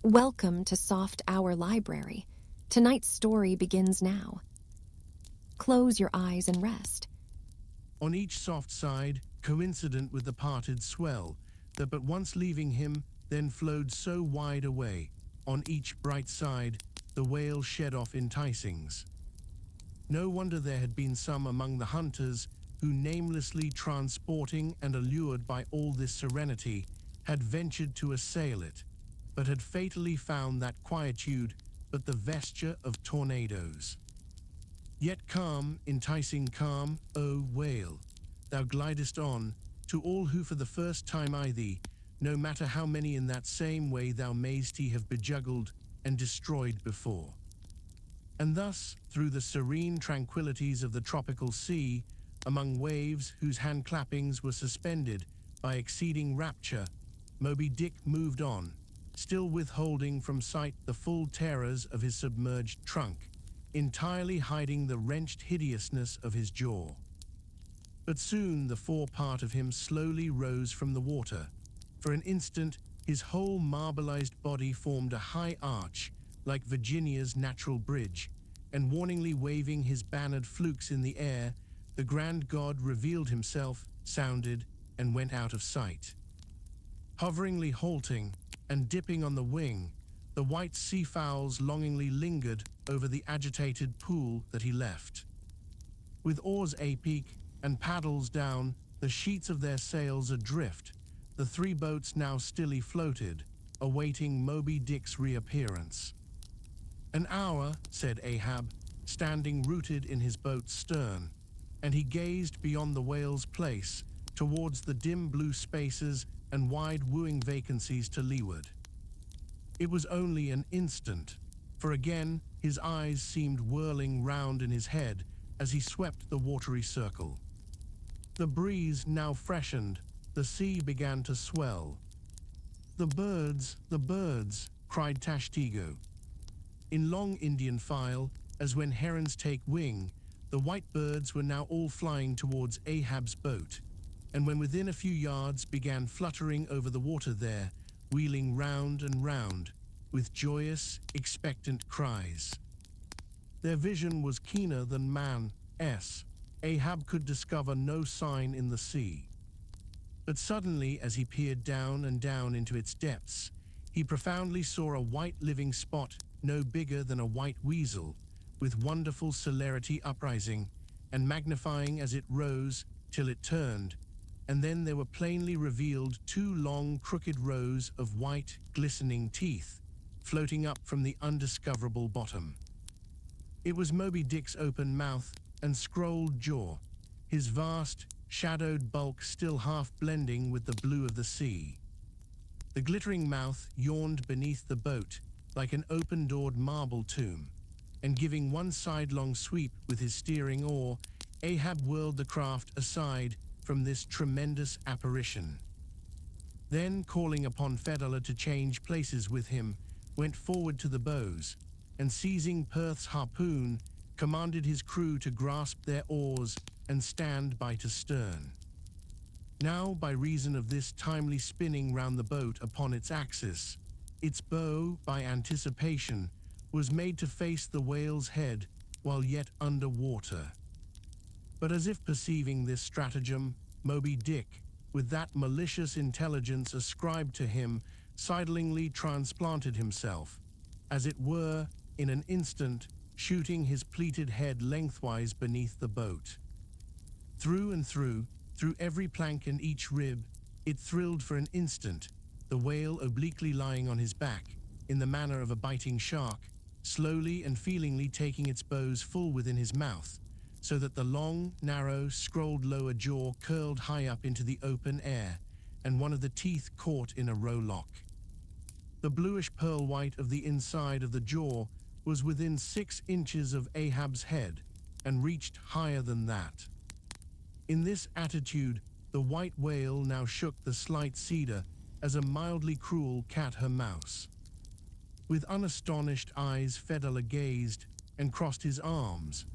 Welcome to Soft Hour Library. Tonight's story begins now. Close your eyes and rest. On each soft side, coincident with the parted swell, that but once leaving him, then flowed so wide away, on each bright side, the whale shed off enticings. No wonder there had been some among the hunters who, namelessly transporting and allured by all this serenity, had ventured to assail it, but had fatally found that quietude but the vesture of tornadoes. Yet calm, enticing calm, O whale, thou glidest on, to all who for the first time eye thee, no matter how many in that same way thou mayst have bejuggled and destroyed before. And thus, through the serene tranquillities of the tropical sea, among waves whose hand-clappings were suspended by exceeding rapture, Moby-Dick moved on, still withholding from sight the full terrors of his submerged trunk, entirely hiding the wrenched hideousness of his jaw. But soon the forepart of him slowly rose from the water. For an instant, his whole marbleized body formed a high arch, like Virginia's natural bridge, and warningly waving his bannered flukes in the air, the grand god revealed himself, sounded, and went out of sight. Hoveringly halting, and dipping on the wing, the white seafowls longingly lingered over the agitated pool that he left. With oars apeak and paddles down, the sheets of their sails adrift, the three boats now stilly floated, awaiting Moby-Dick's reappearance. "An hour," said Ahab, standing rooted in his boat's stern, and he gazed beyond the whale's place, towards the dim blue spaces and wide wooing vacancies to leeward. It was only an instant, for again his eyes seemed whirling round in his head as he swept the watery circle. The breeze now freshened, the sea began to swell. The birds, cried Tashtigo. In long Indian file, as when herons take wing, the white birds were now all flying towards Ahab's boat, and when within a few yards began fluttering over the water there, wheeling round and round, with joyous, expectant cries. Their vision was keener than man's. Ahab could discover no sign in the sea. But suddenly, as he peered down and down into its depths, he profoundly saw a white living spot no bigger than a white weasel, with wonderful celerity uprising, and magnifying as it rose till it turned, and then there were plainly revealed two long crooked rows of white, glistening teeth, floating up from the undiscoverable bottom. It was Moby-Dick's open mouth and scrolled jaw, his vast, shadowed bulk still half blending with the blue of the sea. The glittering mouth yawned beneath the boat like an open-doored marble tomb, and giving one sidelong sweep with his steering oar, Ahab whirled the craft aside from this tremendous apparition. Then, calling upon Fedallah to change places with him, went forward to the bows, and seizing Perth's harpoon, commanded his crew to grasp their oars and stand by to stern. Now, by reason of this timely spinning round the boat upon its axis, its bow, by anticipation, was made to face the whale's head while yet under water. But as if perceiving this stratagem, Moby-Dick, with that malicious intelligence ascribed to him, sidlingly transplanted himself, as it were, in an instant, shooting his pleated head lengthwise beneath the boat. Through and through every plank and each rib, it thrilled for an instant, the whale obliquely lying on his back, in the manner of a biting shark, slowly and feelingly taking its bows full within his mouth, so that the long, narrow, scrolled lower jaw curled high up into the open air, and one of the teeth caught in a rowlock. The bluish pearl white of the inside of the jaw was within 6 inches of Ahab's head, and reached higher than that. In this attitude, the white whale now shook the slight cedar as a mildly cruel cat her mouse. With unastonished eyes Fedallah gazed and crossed his arms,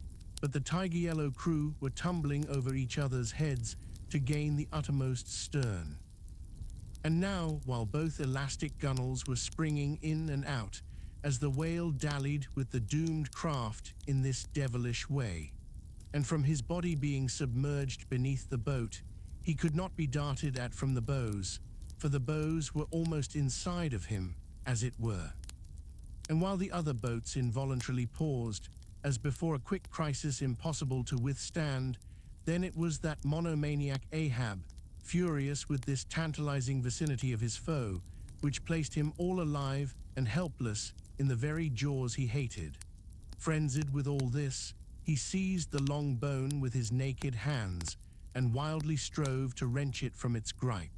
but the tiger-yellow crew were tumbling over each other's heads to gain the uttermost stern. And now, while both elastic gunnels were springing in and out, as the whale dallied with the doomed craft in this devilish way, and from his body being submerged beneath the boat, he could not be darted at from the bows, for the bows were almost inside of him, as it were. And while the other boats involuntarily paused, as before a quick crisis impossible to withstand, then it was that monomaniac Ahab, furious with this tantalizing vicinity of his foe, which placed him all alive and helpless in the very jaws he hated. Frenzied with all this, he seized the long bone with his naked hands and wildly strove to wrench it from its gripe.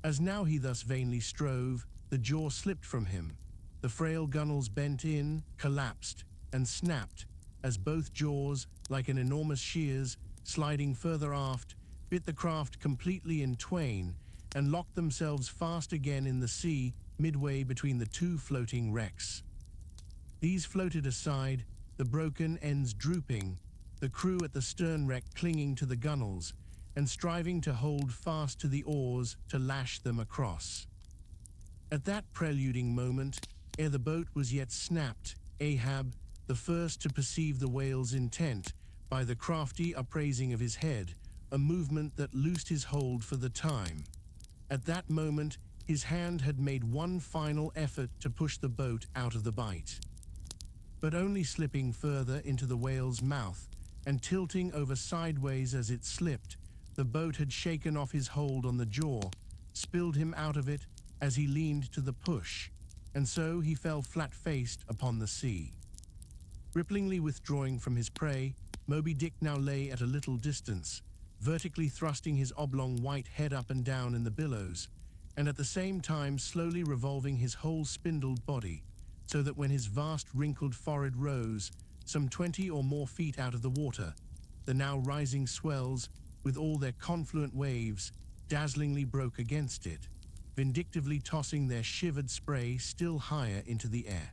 As now he thus vainly strove, the jaw slipped from him. The frail gunnels bent in, collapsed, and snapped, as both jaws, like an enormous shears, sliding further aft, bit the craft completely in twain, and locked themselves fast again in the sea, midway between the two floating wrecks. These floated aside, the broken ends drooping, the crew at the stern wreck clinging to the gunnels, and striving to hold fast to the oars to lash them across. At that preluding moment, ere the boat was yet snapped, Ahab, the first to perceive the whale's intent, by the crafty upraising of his head, a movement that loosed his hold for the time. At that moment, his hand had made one final effort to push the boat out of the bight. But only slipping further into the whale's mouth, and tilting over sideways as it slipped, the boat had shaken off his hold on the jaw, spilled him out of it as he leaned to the push, and so he fell flat-faced upon the sea. Ripplingly withdrawing from his prey, Moby-Dick now lay at a little distance, vertically thrusting his oblong white head up and down in the billows, and at the same time slowly revolving his whole spindled body, so that when his vast wrinkled forehead rose, some 20 or more feet out of the water, the now rising swells, with all their confluent waves, dazzlingly broke against it, vindictively tossing their shivered spray still higher into the air.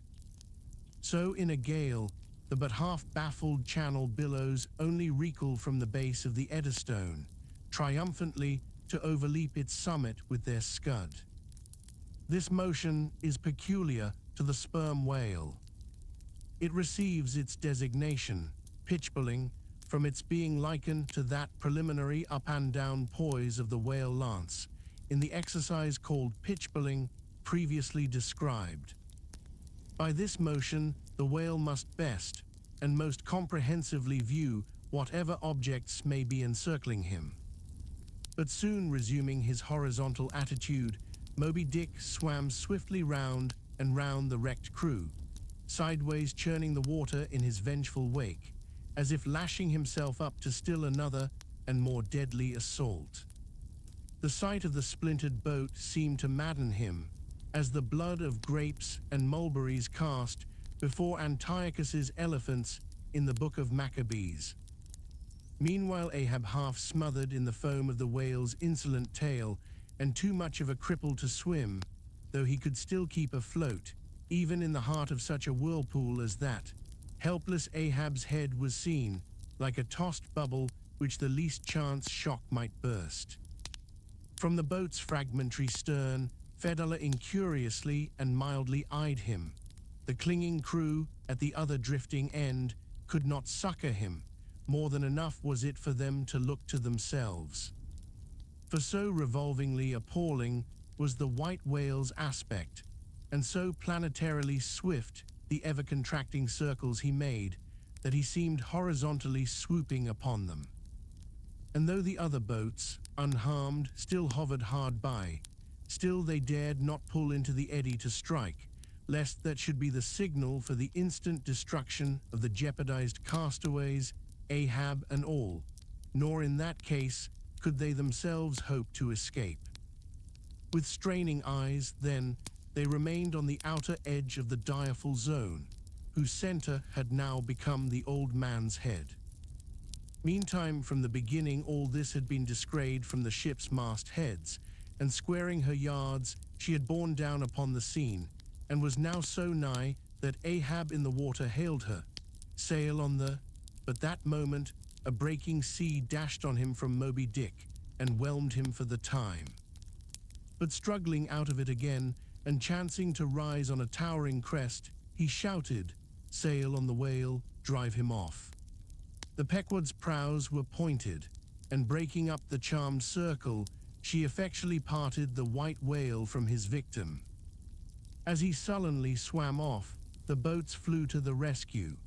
So in a gale, the but half-baffled channel billows only recoil from the base of the Eddystone, triumphantly to overleap its summit with their scud. This motion is peculiar to the sperm whale. It receives its designation, pitchbulling, from its being likened to that preliminary up and down poise of the whale lance, in the exercise called pitchbulling previously described. By this motion, the whale must best and most comprehensively view whatever objects may be encircling him. But soon resuming his horizontal attitude, Moby-Dick swam swiftly round and round the wrecked crew, sideways churning the water in his vengeful wake, as if lashing himself up to still another and more deadly assault. The sight of the splintered boat seemed to madden him, as the blood of grapes and mulberries cast before Antiochus's elephants in the book of Maccabees. Meanwhile Ahab, half smothered in the foam of the whale's insolent tail and too much of a cripple to swim, though he could still keep afloat, even in the heart of such a whirlpool as that, helpless Ahab's head was seen, like a tossed bubble which the least chance shock might burst. From the boat's fragmentary stern, Fedallah incuriously and mildly eyed him. The clinging crew, at the other drifting end, could not succor him. More than enough was it for them to look to themselves. For so revolvingly appalling was the white whale's aspect, and so planetarily swift the ever-contracting circles he made, that he seemed horizontally swooping upon them. And though the other boats, unharmed, still hovered hard by, still they dared not pull into the eddy to strike, lest that should be the signal for the instant destruction of the jeopardized castaways, Ahab and all, nor in that case could they themselves hope to escape. With straining eyes, then, they remained on the outer edge of the direful zone, whose center had now become the old man's head. Meantime, from the beginning, all this had been descried from the ship's mastheads, and squaring her yards, she had borne down upon the scene, and was now so nigh that Ahab in the water hailed her, sail on the... But that moment, a breaking sea dashed on him from Moby-Dick, and whelmed him for the time. But struggling out of it again, and chancing to rise on a towering crest, he shouted, "Sail on the whale, drive him off." The Pequod's prows were pointed, and breaking up the charmed circle, she effectually parted the white whale from his victim. As he sullenly swam off, the boats flew to the rescue.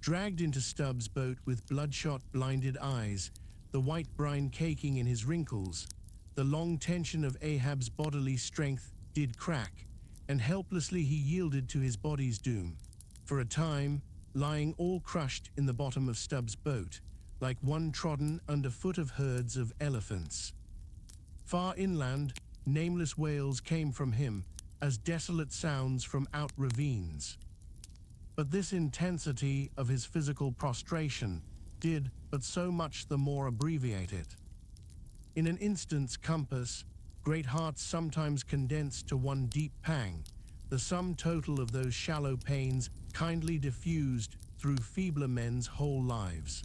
Dragged into Stubbs' boat with bloodshot, blinded eyes, the white brine caking in his wrinkles, the long tension of Ahab's bodily strength did crack, and helplessly he yielded to his body's doom, for a time, lying all crushed in the bottom of Stubbs' boat, like one trodden underfoot of herds of elephants. Far inland, nameless wails came from him, as desolate sounds from out ravines. But this intensity of his physical prostration did but so much the more abbreviate it. In an instant's compass, great hearts sometimes condense to one deep pang, the sum total of those shallow pains kindly diffused through feebler men's whole lives.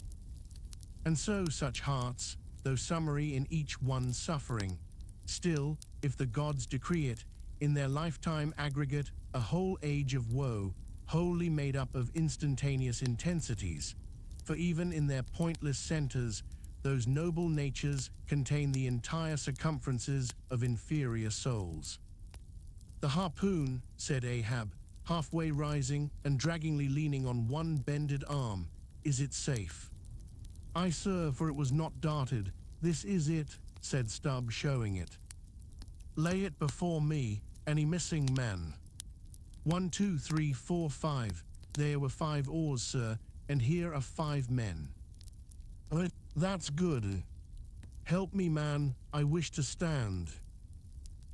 And so such hearts, though summary in each one's suffering, still, if the gods decree it, in their lifetime aggregate, a whole age of woe, wholly made up of instantaneous intensities, for even in their pointless centers, those noble natures contain the entire circumferences of inferior souls. "The harpoon," said Ahab, halfway rising and draggingly leaning on one bended arm, "is it safe?" "Aye, sir, for it was not darted. This is it," said Stubb, showing it. "Lay it before me. Any missing men?" 1, 2, 3, 4, 5. There were 5 oars, sir, and here are 5 men." "That's good. Help me, man. I wish to stand."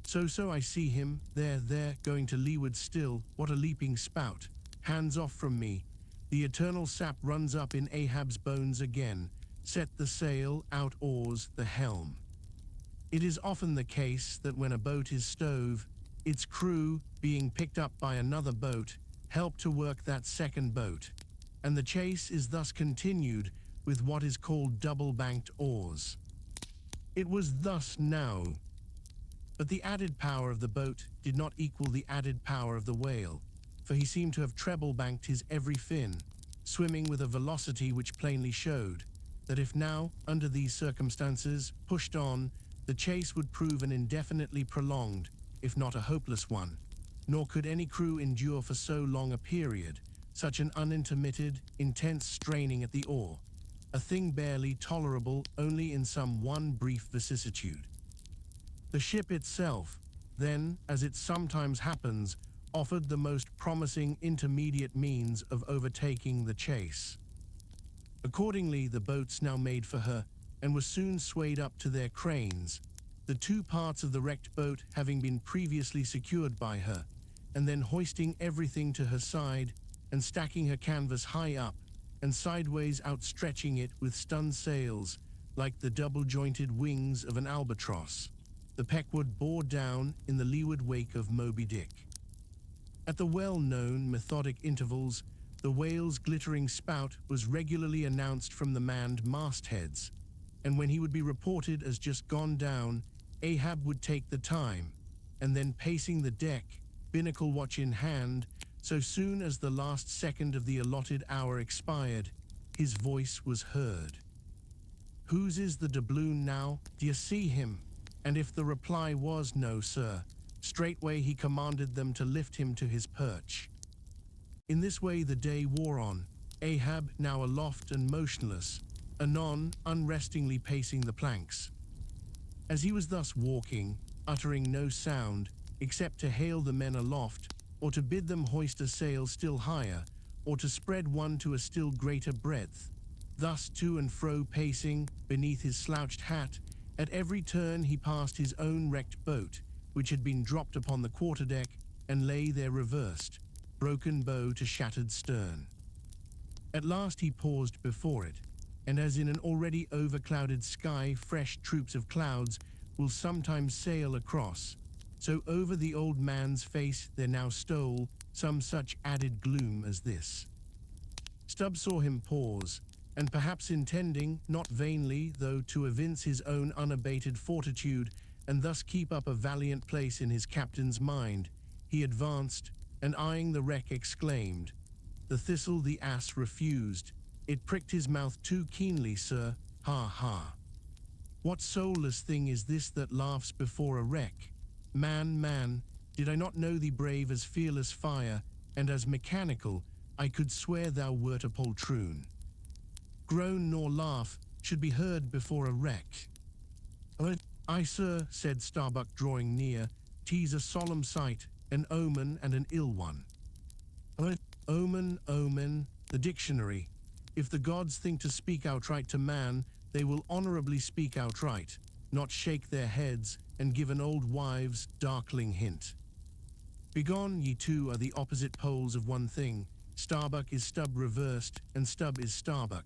So I see him, there, going to leeward still. What a leaping spout. Hands off from me. The eternal sap runs up in Ahab's bones again. Set the sail, out oars, the helm. It is often the case that when a boat is stove, its crew, being picked up by another boat, help to work that second boat, and the chase is thus continued with what is called double-banked oars. It was thus now. But the added power of the boat did not equal the added power of the whale, for he seemed to have treble-banked his every fin, swimming with a velocity which plainly showed that if now, under these circumstances, pushed on, the chase would prove an indefinitely prolonged, if not a hopeless one, nor could any crew endure for so long a period such an unintermitted, intense straining at the oar, a thing barely tolerable only in some one brief vicissitude. The ship itself, then, as it sometimes happens, offered the most promising intermediate means of overtaking the chase. Accordingly, the boats now made for her, and were soon swayed up to their cranes, the 2 parts of the wrecked boat having been previously secured by her, and then hoisting everything to her side, and stacking her canvas high up, and sideways outstretching it with stunned sails, like the double-jointed wings of an albatross, the Pequod bore down in the leeward wake of Moby-Dick. At the well-known methodic intervals, the whale's glittering spout was regularly announced from the manned mastheads, and when he would be reported as just gone down, Ahab would take the time, and then pacing the deck, binnacle watch in hand, so soon as the last second of the allotted hour expired, his voice was heard. "Whose is the doubloon now? D'ye see him?" And if the reply was no, sir, straightway he commanded them to lift him to his perch. In this way the day wore on, Ahab now aloft and motionless, anon unrestingly pacing the planks. As he was thus walking, uttering no sound, except to hail the men aloft, or to bid them hoist a sail still higher, or to spread one to a still greater breadth, thus to and fro pacing, beneath his slouched hat, at every turn he passed his own wrecked boat, which had been dropped upon the quarterdeck, and lay there reversed, broken bow to shattered stern. At last he paused before it, and as in an already overclouded sky fresh troops of clouds will sometimes sail across, so over the old man's face there now stole some such added gloom as this. Stubb saw him pause, and perhaps intending, not vainly, though to evince his own unabated fortitude, and thus keep up a valiant place in his captain's mind, he advanced, and eyeing the wreck exclaimed, "The thistle the ass refused. It pricked his mouth too keenly, sir, ha ha. What soulless thing is this that laughs before a wreck? Man, man, did I not know thee brave as fearless fire, and as mechanical, I could swear thou wert a poltroon. Groan nor laugh should be heard before a wreck." "Aye, sir," said Starbuck, drawing near, "'tis a solemn sight, an omen and an ill one." Omen, omen, the dictionary. If the gods think to speak outright to man, they will honorably speak outright, not shake their heads and give an old wives' darkling hint. Begone, ye two are the opposite poles of one thing. Starbuck is Stub reversed, and Stub is Starbuck,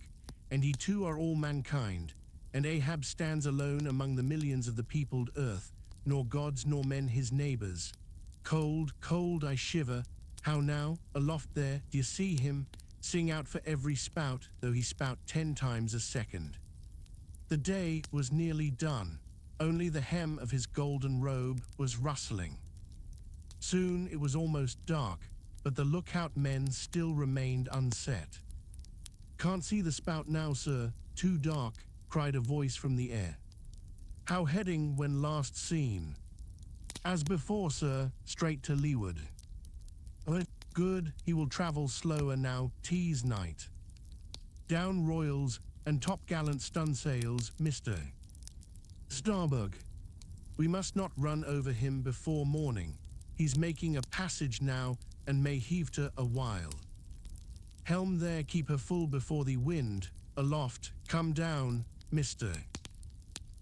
and ye two are all mankind, and Ahab stands alone among the millions of the peopled earth, nor gods nor men his neighbors. Cold, cold I shiver. How now, aloft there, d'ye see him? Sing out for every spout, though he spout 10 times a second. The day was nearly done, only the hem of his golden robe was rustling. Soon it was almost dark, but the lookout men still remained unset. "Can't see the spout now, sir, too dark," cried a voice from the air. "How heading when last seen?" "As before, sir, straight to leeward." "Good, he will travel slower now, 'tis night. Down royals and topgallant stunsails, Mr. Starbuck. We must not run over him before morning. He's making a passage now, and may heave to a while. Helm there, keep her full before the wind. Aloft, come down, Mr.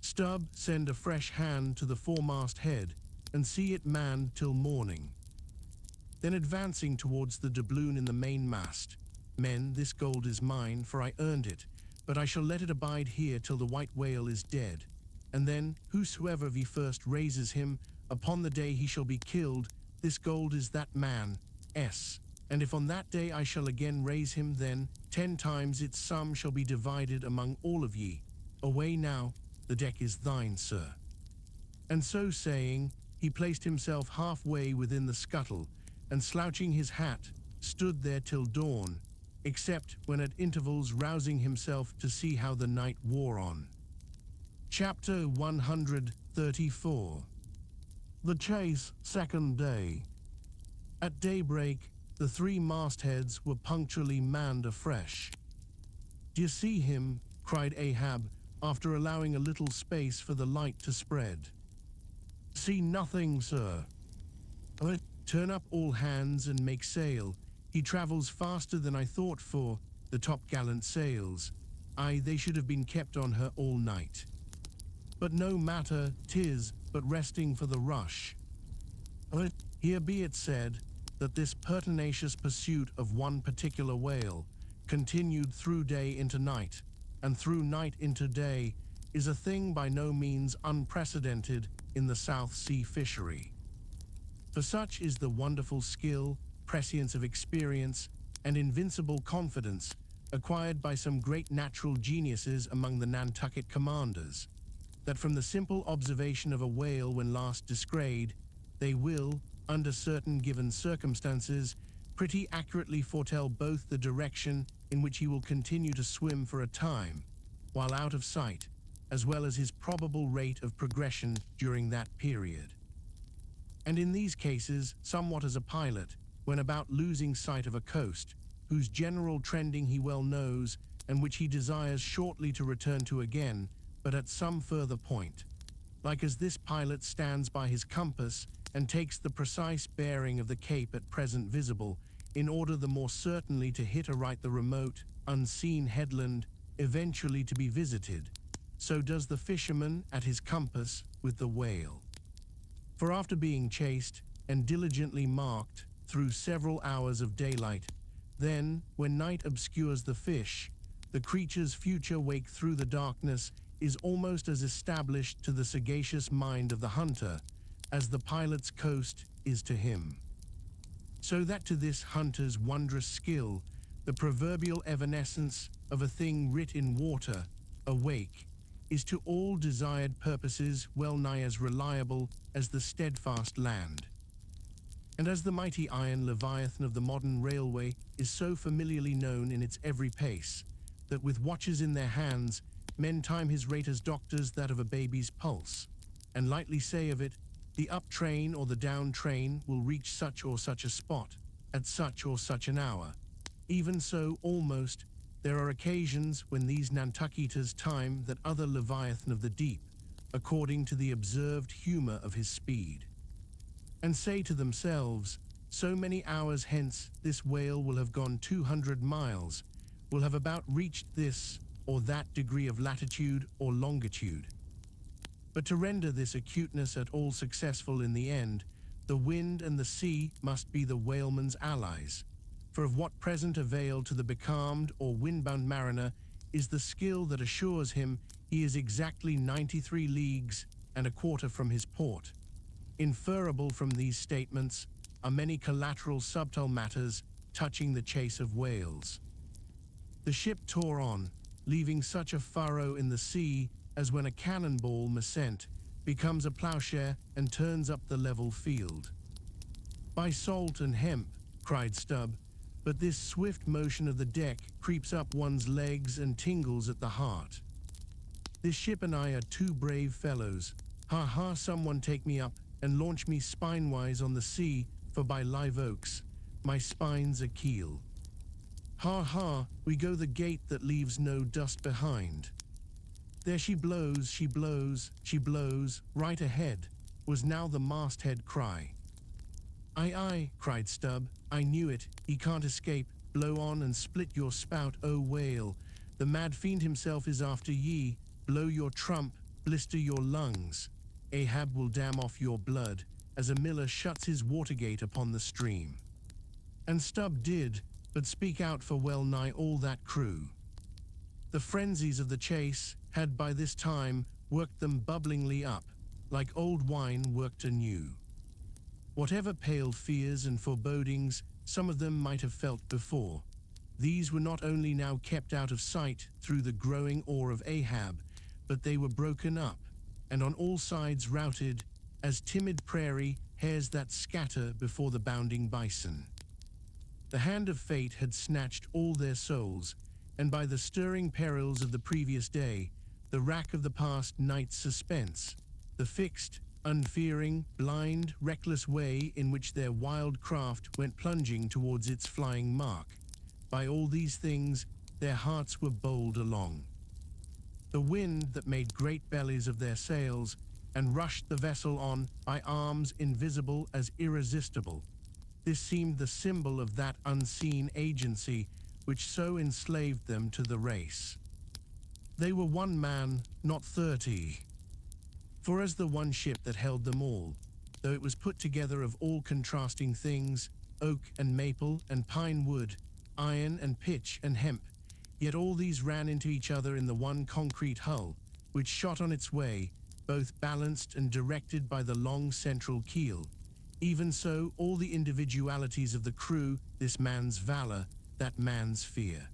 Stub, send a fresh hand to the foremast head, and see it manned till morning." Then advancing towards the doubloon in the mainmast, "Men, this gold is mine, for I earned it, but I shall let it abide here till the white whale is dead. And then, whosoever of ye first raises him, upon the day he shall be killed, this gold is that man, S. And if on that day I shall again raise him, then 10 times its sum shall be divided among all of ye. Away now, the deck is thine, sir." And so saying, he placed himself halfway within the scuttle, and slouching his hat, stood there till dawn, except when at intervals rousing himself to see how the night wore on. Chapter 134. The Chase, Second Day. At daybreak, the 3 mastheads were punctually manned afresh. "D'ye see him?" cried Ahab, after allowing a little space for the light to spread. "See nothing, sir." "Turn up all hands and make sail. He travels faster than I thought for the topgallant sails. Aye, they should have been kept on her all night. But no matter, 'tis but resting for the rush." Here be it said that this pertinacious pursuit of one particular whale, continued through day into night, and through night into day, is a thing by no means unprecedented in the South Sea fishery. For such is the wonderful skill, prescience of experience, and invincible confidence acquired by some great natural geniuses among the Nantucket commanders, that from the simple observation of a whale when last descried, they will, under certain given circumstances, pretty accurately foretell both the direction in which he will continue to swim for a time, while out of sight, as well as his probable rate of progression during that period. And in these cases, somewhat as a pilot, when about losing sight of a coast, whose general trending he well knows, and which he desires shortly to return to again, but at some further point, like as this pilot stands by his compass and takes the precise bearing of the cape at present visible, in order the more certainly to hit aright the remote, unseen headland eventually to be visited, so does the fisherman at his compass with the whale. For after being chased and diligently marked through several hours of daylight, then, when night obscures the fish, the creature's future wake through the darkness is almost as established to the sagacious mind of the hunter as the pilot's coast is to him. So that to this hunter's wondrous skill, the proverbial evanescence of a thing writ in water, awake, is to all desired purposes well nigh as reliable as the steadfast land. And as the mighty iron leviathan of the modern railway is so familiarly known in its every pace, that with watches in their hands, men time his rate as doctors that of a baby's pulse, and lightly say of it, the up train or the down train will reach such or such a spot, at such or such an hour. Even so, almost, there are occasions when these Nantucketeers time that other leviathan of the deep, according to the observed humor of his speed, and say to themselves, so many hours hence this whale will have gone 200 miles, will have about reached this or that degree of latitude or longitude. But to render this acuteness at all successful in the end, the wind and the sea must be the whaleman's allies. For of what present avail to the becalmed or windbound mariner is the skill that assures him he is exactly 93 leagues and a quarter from his port. Inferable from these statements are many collateral subtle matters touching the chase of whales. The ship tore on, leaving such a furrow in the sea as when a cannonball missent becomes a plowshare and turns up the level field. By salt and hemp, cried Stubb, but this swift motion of the deck creeps up one's legs and tingles at the heart. This ship and I are two brave fellows. Ha ha, someone take me up and launch me spinewise on the sea, for by live oaks, my spine's a keel. Ha ha, we go the gate that leaves no dust behind. There she blows, she blows, she blows, right ahead, was now the masthead cry. Aye, aye, cried Stubb, I knew it, he can't escape, blow on and split your spout, O whale. The mad fiend himself is after ye, blow your trump, blister your lungs. Ahab will dam off your blood, as a miller shuts his watergate upon the stream. And Stubb did, but speak out for well nigh all that crew. The frenzies of the chase had by this time worked them bubblingly up, like old wine worked anew. Whatever pale fears and forebodings some of them might have felt before, these were not only now kept out of sight through the growing awe of Ahab, but they were broken up, and on all sides routed, as timid prairie hares that scatter before the bounding bison. The hand of fate had snatched all their souls, and by the stirring perils of the previous day, the rack of the past night's suspense, the fixed, unfearing, blind, reckless way in which their wild craft went plunging towards its flying mark, by all these things their hearts were bowled along. The wind that made great bellies of their sails and rushed the vessel on by arms invisible as irresistible, this seemed the symbol of that unseen agency which so enslaved them to the race. They were one man, not 30. For as the one ship that held them all, though it was put together of all contrasting things, oak and maple and pine wood, iron and pitch and hemp, yet all these ran into each other in the one concrete hull, which shot on its way, both balanced and directed by the long central keel. Even so, all the individualities of the crew, this man's valor, that man's fear.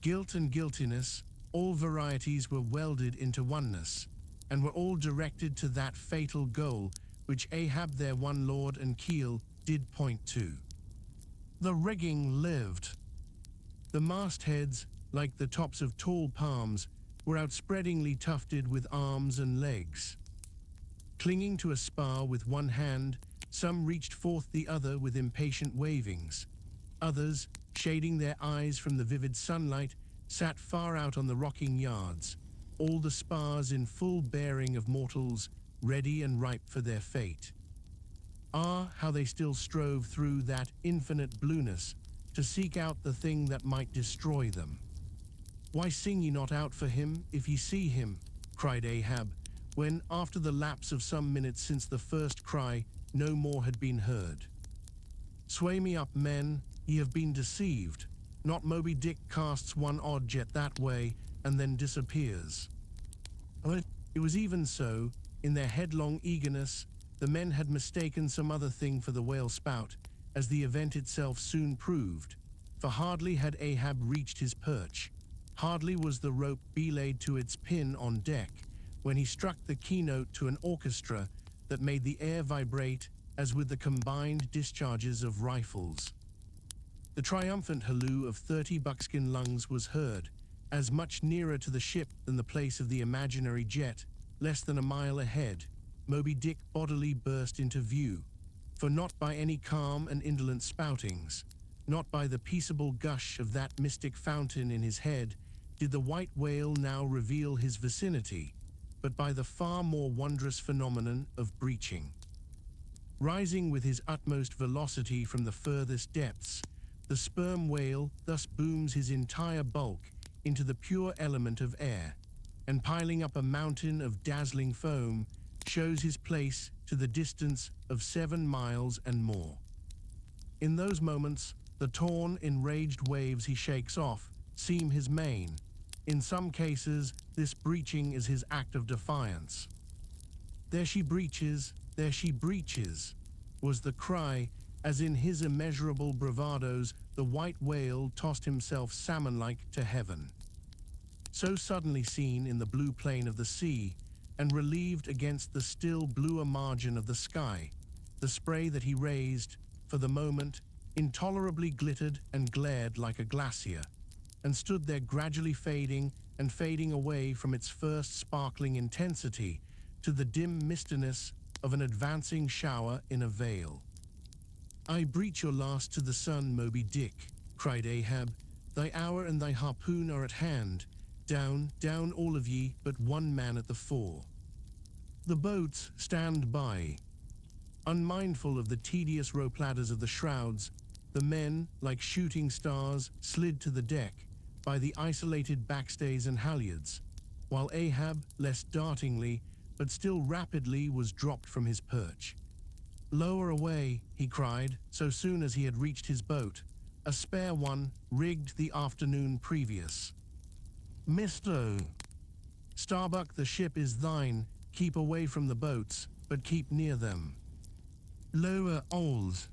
Guilt and guiltiness, all varieties were welded into oneness, and were all directed to that fatal goal which Ahab, their one lord and keel, did point to. The rigging lived. The mastheads, like the tops of tall palms, were outspreadingly tufted with arms and legs. Clinging to a spar with one hand, some reached forth the other with impatient wavings. Others, shading their eyes from the vivid sunlight, sat far out on the rocking yards, all the spars in full bearing of mortals, ready and ripe for their fate. Ah, how they still strove through that infinite blueness to seek out the thing that might destroy them. Why sing ye not out for him, if ye see him? Cried Ahab, when, after the lapse of some minutes since the first cry, no more had been heard. Sway me up, men, ye have been deceived. Not Moby-Dick casts one odd jet that way, and then disappears. It was even so, in their headlong eagerness, the men had mistaken some other thing for the whale spout, as the event itself soon proved, for hardly had Ahab reached his perch, Hardly was the rope belayed to its pin on deck when he struck the keynote to an orchestra that made the air vibrate as with the combined discharges of rifles. The triumphant halloo of 30 buckskin lungs was heard, as much nearer to the ship than the place of the imaginary jet, less than a mile ahead, Moby-Dick bodily burst into view, for not by any calm and indolent spoutings, not by the peaceable gush of that mystic fountain in his head, did the white whale now reveal his vicinity, but by the far more wondrous phenomenon of breaching. Rising with his utmost velocity from the furthest depths, the sperm whale thus booms his entire bulk into the pure element of air, and piling up a mountain of dazzling foam, shows his place to the distance of 7 miles and more. In those moments, the torn, enraged waves he shakes off seem his main. In some cases, this breaching is his act of defiance. "There she breaches, there she breaches," was the cry, as in his immeasurable bravadoes the white whale tossed himself salmon-like to heaven. So suddenly seen in the blue plain of the sea, and relieved against the still bluer margin of the sky, the spray that he raised, for the moment, intolerably glittered and glared like a glacier, and stood there gradually fading and fading away from its first sparkling intensity to the dim mistiness of an advancing shower in a veil. "I breach your last to the sun, Moby-Dick," cried Ahab. "Thy hour and thy harpoon are at hand. Down, down all of ye, but one man at the fore." The boats stand by. Unmindful of the tedious rope ladders of the shrouds, the men, like shooting stars, slid to the deck by the isolated backstays and halyards, while Ahab, less dartingly, but still rapidly, was dropped from his perch. "Lower away," he cried, so soon as he had reached his boat, a spare one, rigged the afternoon previous. "Misto! Starbuck, the ship is thine. Keep away from the boats, but keep near them. Lower oars!"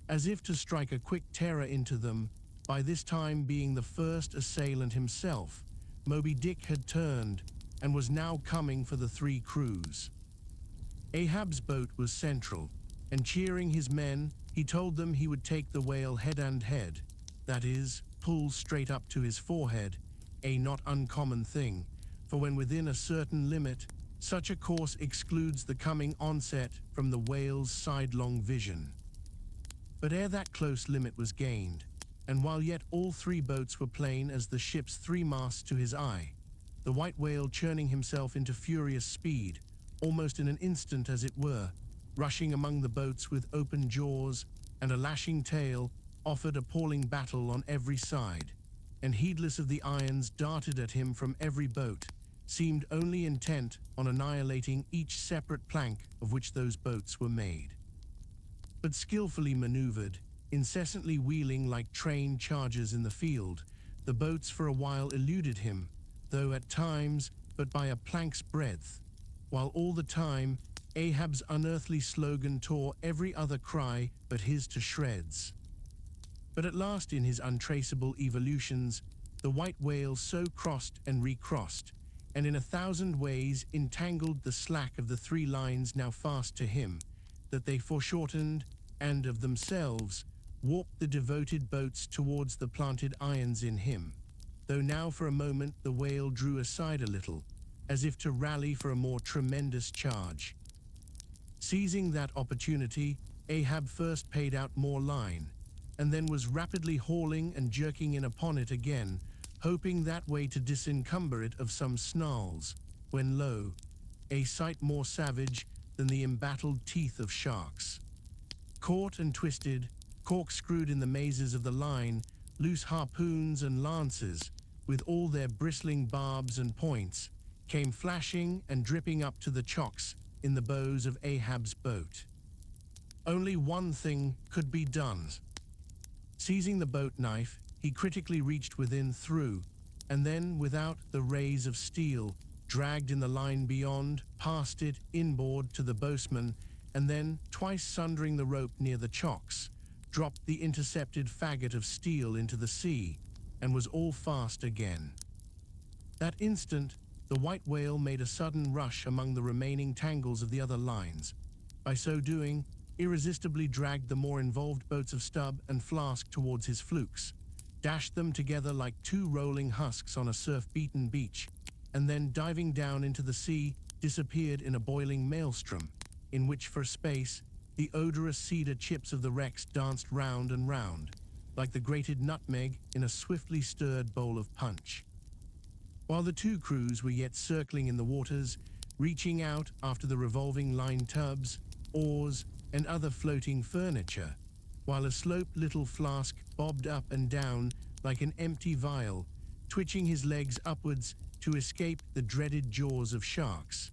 As if to strike a quick terror into them, by this time being the first assailant himself, Moby-Dick had turned and was now coming for the 3 crews. Ahab's boat was central, and cheering his men, he told them he would take the whale head and head, that is, pull straight up to his forehead, a not uncommon thing, for when within a certain limit, such a course excludes the coming onset from the whale's sidelong vision. But ere that close limit was gained, and while yet all 3 boats were plain as the ship's 3 masts to his eye, the white whale churning himself into furious speed, almost in an instant as it were, rushing among the boats with open jaws and a lashing tail, offered appalling battle on every side, and heedless of the irons darted at him from every boat, seemed only intent on annihilating each separate plank of which those boats were made. But skillfully maneuvered, incessantly wheeling like trained chargers in the field, the boats for a while eluded him, though at times but by a plank's breadth, while all the time Ahab's unearthly slogan tore every other cry but his to shreds. But at last in his untraceable evolutions, the white whale so crossed and recrossed, and in 1,000 ways entangled the slack of the 3 lines now fast to him, that they foreshortened, and of themselves, warped the devoted boats towards the planted irons in him, though now for a moment the whale drew aside a little, as if to rally for a more tremendous charge. Seizing that opportunity, Ahab first paid out more line, and then was rapidly hauling and jerking in upon it again, hoping that way to disencumber it of some snarls, when lo, a sight more savage than the embattled teeth of sharks. Caught and twisted, corkscrewed in the mazes of the line, loose harpoons and lances, with all their bristling barbs and points, came flashing and dripping up to the chocks in the bows of Ahab's boat. Only one thing could be done. Seizing the boat knife, he critically reached within through, and then, without the rays of steel, dragged in the line beyond, past it, inboard to the bowsman, and then, twice sundering the rope near the chocks, dropped the intercepted faggot of steel into the sea, and was all fast again. That instant, the white whale made a sudden rush among the remaining tangles of the other lines. By so doing, irresistibly dragged the more involved boats of Stubb and Flask towards his flukes, dashed them together like two rolling husks on a surf-beaten beach, and then diving down into the sea, disappeared in a boiling maelstrom, in which for a space the odorous cedar chips of the wrecks danced round and round, like the grated nutmeg in a swiftly stirred bowl of punch. While the two crews were yet circling in the waters, reaching out after the revolving line tubs, oars, and other floating furniture, while a sloped little Flask bobbed up and down like an empty vial, twitching his legs upwards to escape the dreaded jaws of sharks,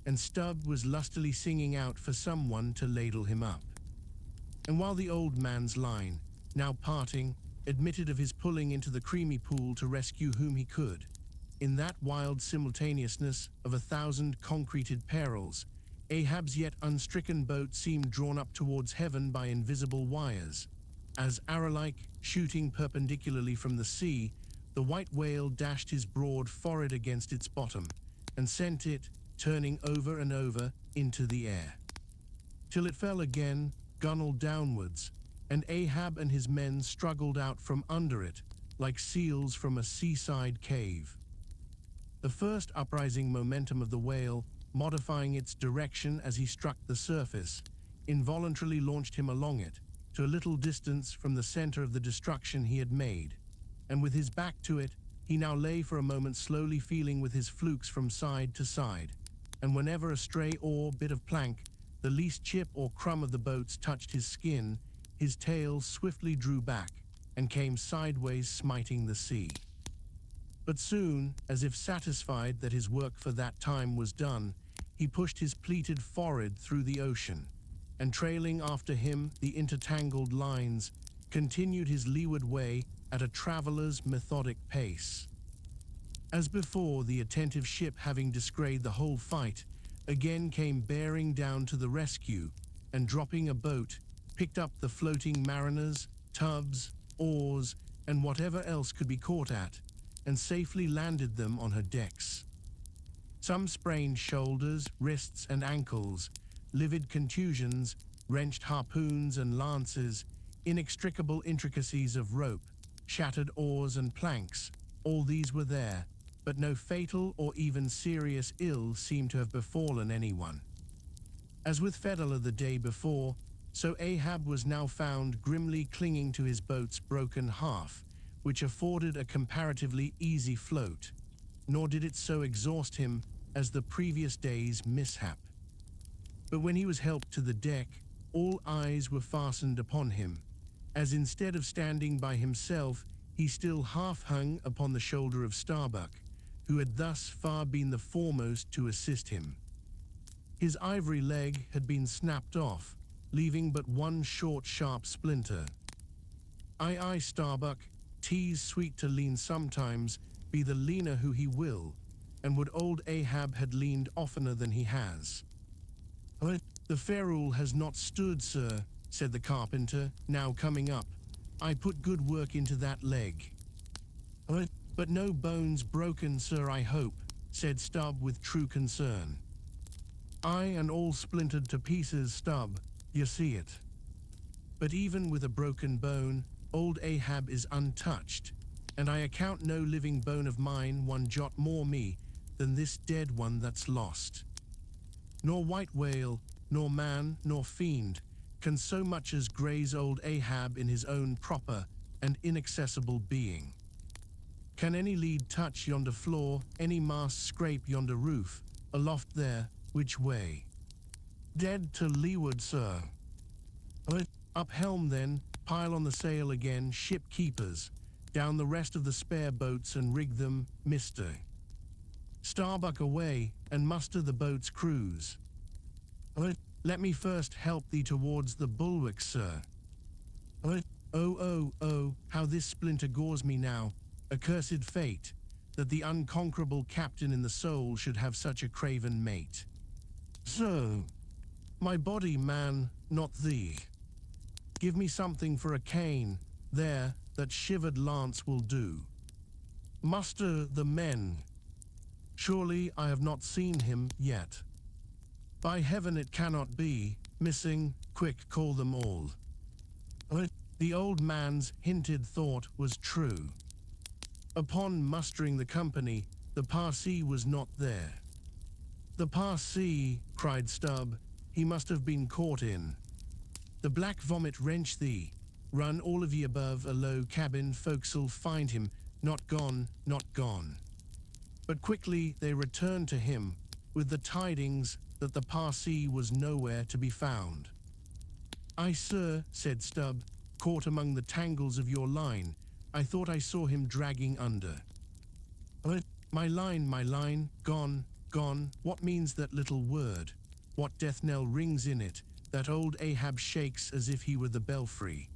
and Stubb was lustily singing out for someone to ladle him up. And while the old man's line, now parting, admitted of his pulling into the creamy pool to rescue whom he could, in that wild simultaneousness of 1,000 concreted perils, Ahab's yet unstricken boat seemed drawn up towards heaven by invisible wires, as, arrow-like, shooting perpendicularly from the sea, the white whale dashed his broad forehead against its bottom, and sent it, turning over and over, into the air, till it fell again, gunwale downwards, and Ahab and his men struggled out from under it, like seals from a seaside cave. The first uprising momentum of the whale, modifying its direction as he struck the surface, involuntarily launched him along it, to a little distance from the center of the destruction he had made, and with his back to it, he now lay for a moment slowly feeling with his flukes from side to side, and whenever a stray oar, bit of plank, the least chip or crumb of the boats touched his skin, his tail swiftly drew back, and came sideways smiting the sea. But soon, as if satisfied that his work for that time was done, he pushed his pleated forehead through the ocean, and trailing after him the intertangled lines, continued his leeward way at a traveler's methodic pace. As before, the attentive ship, having descried the whole fight, again came bearing down to the rescue, and dropping a boat, picked up the floating mariners, tubs, oars, and whatever else could be caught at, and safely landed them on her decks. Some sprained shoulders, wrists, and ankles, livid contusions, wrenched harpoons and lances, inextricable intricacies of rope, shattered oars and planks, all these were there, but no fatal or even serious ill seemed to have befallen anyone. As with Fedallah the day before, so Ahab was now found grimly clinging to his boat's broken half, which afforded a comparatively easy float, nor did it so exhaust him as the previous day's mishap. But when he was helped to the deck, all eyes were fastened upon him, as instead of standing by himself, he still half hung upon the shoulder of Starbuck, who had thus far been the foremost to assist him. His ivory leg had been snapped off, leaving but one short, sharp splinter. Aye, Starbuck, 'tis sweet to lean sometimes, be the leaner who he will, and would old Ahab had leaned oftener than he has. The ferule has not stood, sir, said the carpenter, now coming up. I put good work into that leg. But no bones broken, sir, I hope, said Stubb with true concern. Aye, and all splintered to pieces, Stubb, you see it. But even with a broken bone, old Ahab is untouched, and I account no living bone of mine one jot more me than this dead one that's lost. Nor white whale, nor man, nor fiend can so much as graze old Ahab in his own proper and inaccessible being. Can any lead touch yonder floor, any mast scrape yonder roof, aloft there, which way? Dead to leeward, sir. Up helm then, pile on the sail again, ship keepers, down the rest of the spare boats and rig them, mister. Starbuck away, and muster the boat's crews. Let me first help thee towards the bulwarks, sir. Oh, how this splinter gores me now, accursed fate, that the unconquerable captain in the soul should have such a craven mate. So, my body, man, not thee. Give me something for a cane, there, that shivered lance will do. Muster the men, Surely I have not seen him yet. By heaven it cannot be, missing, quick call them all. The old man's hinted thought was true. Upon mustering the company, the Parsee was not there. The Parsee, cried Stubb, he must have been caught in. The black vomit wrench thee, run all of ye above a low cabin forecastle find him, not gone, not gone. But quickly they returned to him, with the tidings that the Parsee was nowhere to be found. "Aye, sir," said Stubb, "caught among the tangles of your line. I thought I saw him dragging under." My line, gone, gone, what means that little word? What death knell rings in it, that old Ahab shakes as if he were the belfry?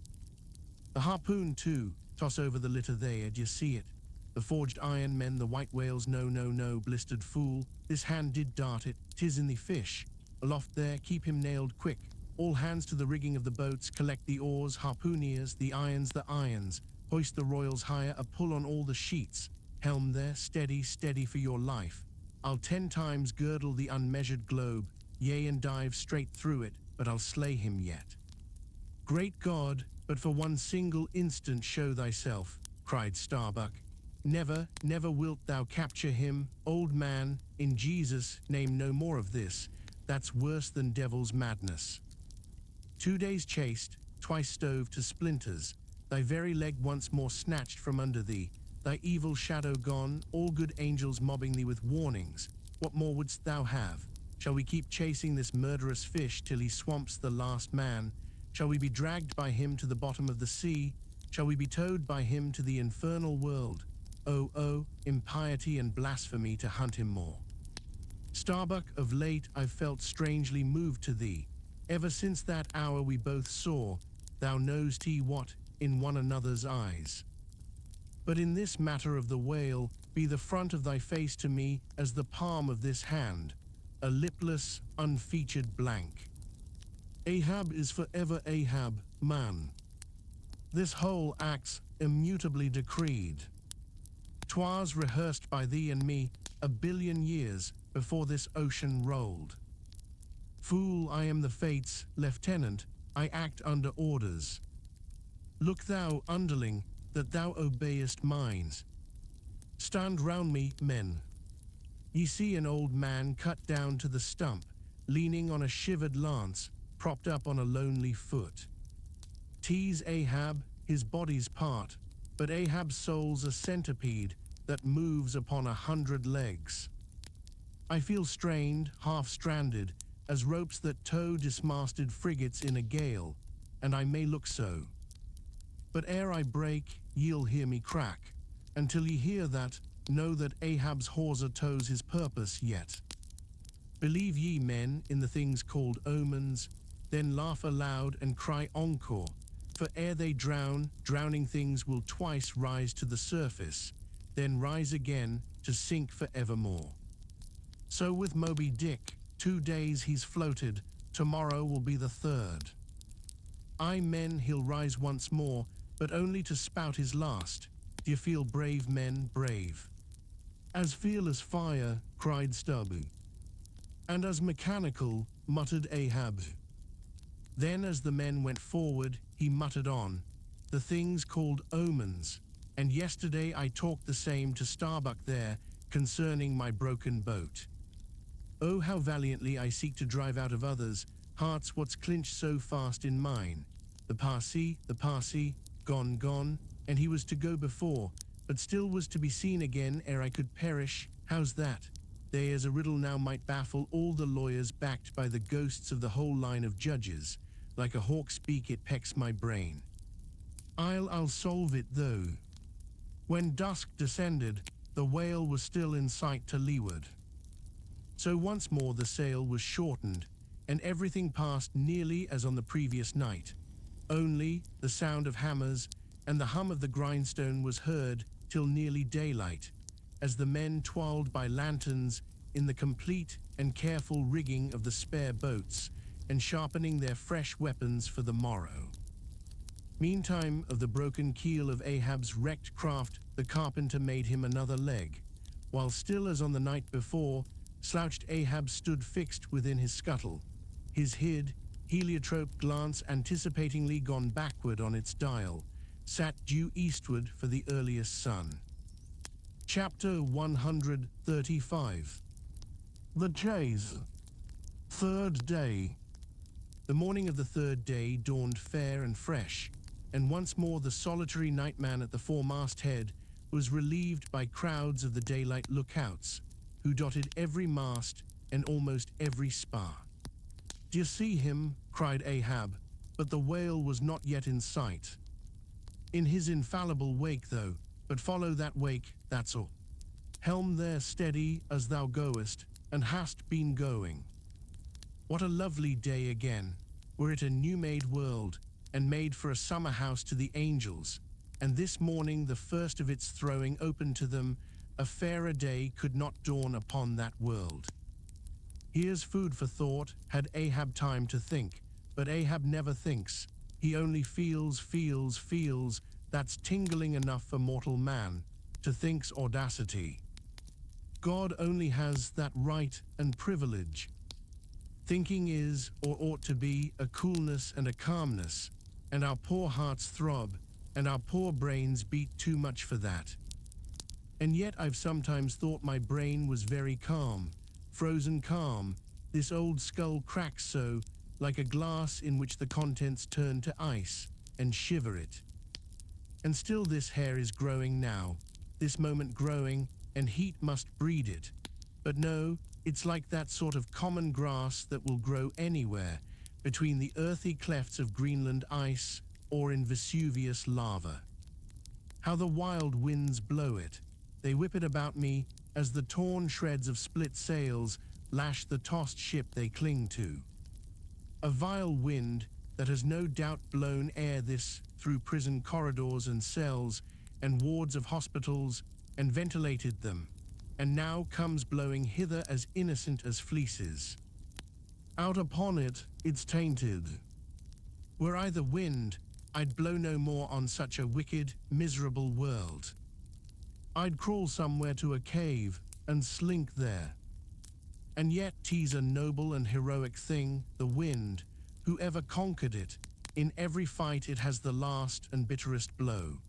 The harpoon, too, toss over the litter there, d'ye see it? The forged iron men, the white whales, no, blistered fool, this hand did dart it, 'tis in the fish. Aloft there, keep him nailed quick. All hands to the rigging of the boats, collect the oars, harpooneers, the irons, hoist the royals higher, a pull on all the sheets. Helm there, steady, steady for your life. I'll 10 times girdle the unmeasured globe, yea, and dive straight through it, but I'll slay him yet. Great God, but for one single instant show thyself, cried Starbuck. Never, never wilt thou capture him, old man, in Jesus' name no more of this, that's worse than devil's madness. 2 days chased, twice stove to splinters, thy very leg once more snatched from under thee, thy evil shadow gone, all good angels mobbing thee with warnings. What more wouldst thou have? Shall we keep chasing this murderous fish till he swamps the last man? Shall we be dragged by him to the bottom of the sea? Shall we be towed by him to the infernal world? Oh, impiety and blasphemy to hunt him more. Starbuck, of late I've felt strangely moved to thee. Ever since that hour we both saw, thou know'st what, in one another's eyes. But in this matter of the whale, be the front of thy face to me as the palm of this hand, a lipless, unfeatured blank. Ahab is forever Ahab, man. This whole act's immutably decreed. 'Twas rehearsed by thee and me 1,000,000,000 years before this ocean rolled. Fool, I am the fates, lieutenant, I act under orders. Look thou, underling, that thou obeyest mine. Stand round me, men. Ye see an old man cut down to the stump, leaning on a shivered lance, propped up on a lonely foot. 'Tis Ahab, his body's part, but Ahab's soul's a centipede that moves upon 100 legs. I feel strained, half-stranded, as ropes that tow dismasted frigates in a gale, and I may look so. But ere I break, ye'll hear me crack. Until ye hear that, know that Ahab's hawser tows his purpose yet. Believe ye, men, in the things called omens, then laugh aloud and cry encore, for ere they drown, drowning things will twice rise to the surface, then rise again to sink forevermore. So with Moby-Dick, 2 days he's floated, tomorrow will be the 3rd. Aye, men, he'll rise once more, but only to spout his last. D'ye feel brave, men, brave? As feel as fire, cried Stubby. And as mechanical, muttered Ahab. Then as the men went forward, he muttered on, the things called omens, and yesterday I talked the same to Starbuck there concerning my broken boat. Oh, how valiantly I seek to drive out of others' hearts what's clinched so fast in mine. The Parsee, gone, and he was to go before, but still was to be seen again ere I could perish. How's that? There's a riddle now might baffle all the lawyers backed by the ghosts of the whole line of judges. Like a hawk's beak it pecks my brain. I'll solve it though. When dusk descended, the whale was still in sight to leeward. So once more the sail was shortened, and everything passed nearly as on the previous night. Only the sound of hammers and the hum of the grindstone was heard till nearly daylight, as the men toiled by lanterns in the complete and careful rigging of the spare boats and sharpening their fresh weapons for the morrow. Meantime, of the broken keel of Ahab's wrecked craft, the carpenter made him another leg, while still as on the night before, slouched Ahab stood fixed within his scuttle, his hid, heliotrope glance anticipatingly gone backward on its dial, sat due eastward for the earliest sun. Chapter 135. The Chase. Third day. The morning of the third day dawned fair and fresh, and once more the solitary nightman at the foremast head was relieved by crowds of the daylight lookouts, who dotted every mast and almost every spar. "D'ye see him?" cried Ahab, but the whale was not yet in sight. "In his infallible wake, though, but follow that wake, that's all. Helm there steady as thou goest, and hast been going. What a lovely day again, were it a new-made world, and made for a summer house to the angels, and this morning the first of its throwing open to them, a fairer day could not dawn upon that world." Here's food for thought, had Ahab time to think, but Ahab never thinks, he only feels, that's tingling enough for mortal man, to think's audacity. God only has that right and privilege. Thinking is, or ought to be, a coolness and a calmness, and our poor hearts throb, and our poor brains beat too much for that. And yet I've sometimes thought my brain was very calm, frozen calm, this old skull cracks so, like a glass in which the contents turn to ice, and shiver it. And still this hair is growing now, this moment growing, and heat must breed it. But no, it's like that sort of common grass that will grow anywhere, between the earthy clefts of Greenland ice, or in Vesuvius lava. How the wild winds blow it, they whip it about me, as the torn shreds of split sails lash the tossed ship they cling to. A vile wind that has no doubt blown ere this through prison corridors and cells and wards of hospitals and ventilated them, and now comes blowing hither as innocent as fleeces. Out upon it, it's tainted. Were I the wind, I'd blow no more on such a wicked, miserable world. I'd crawl somewhere to a cave and slink there. And yet 'tis a noble and heroic thing, the wind, whoever conquered it, in every fight it has the last and bitterest blow.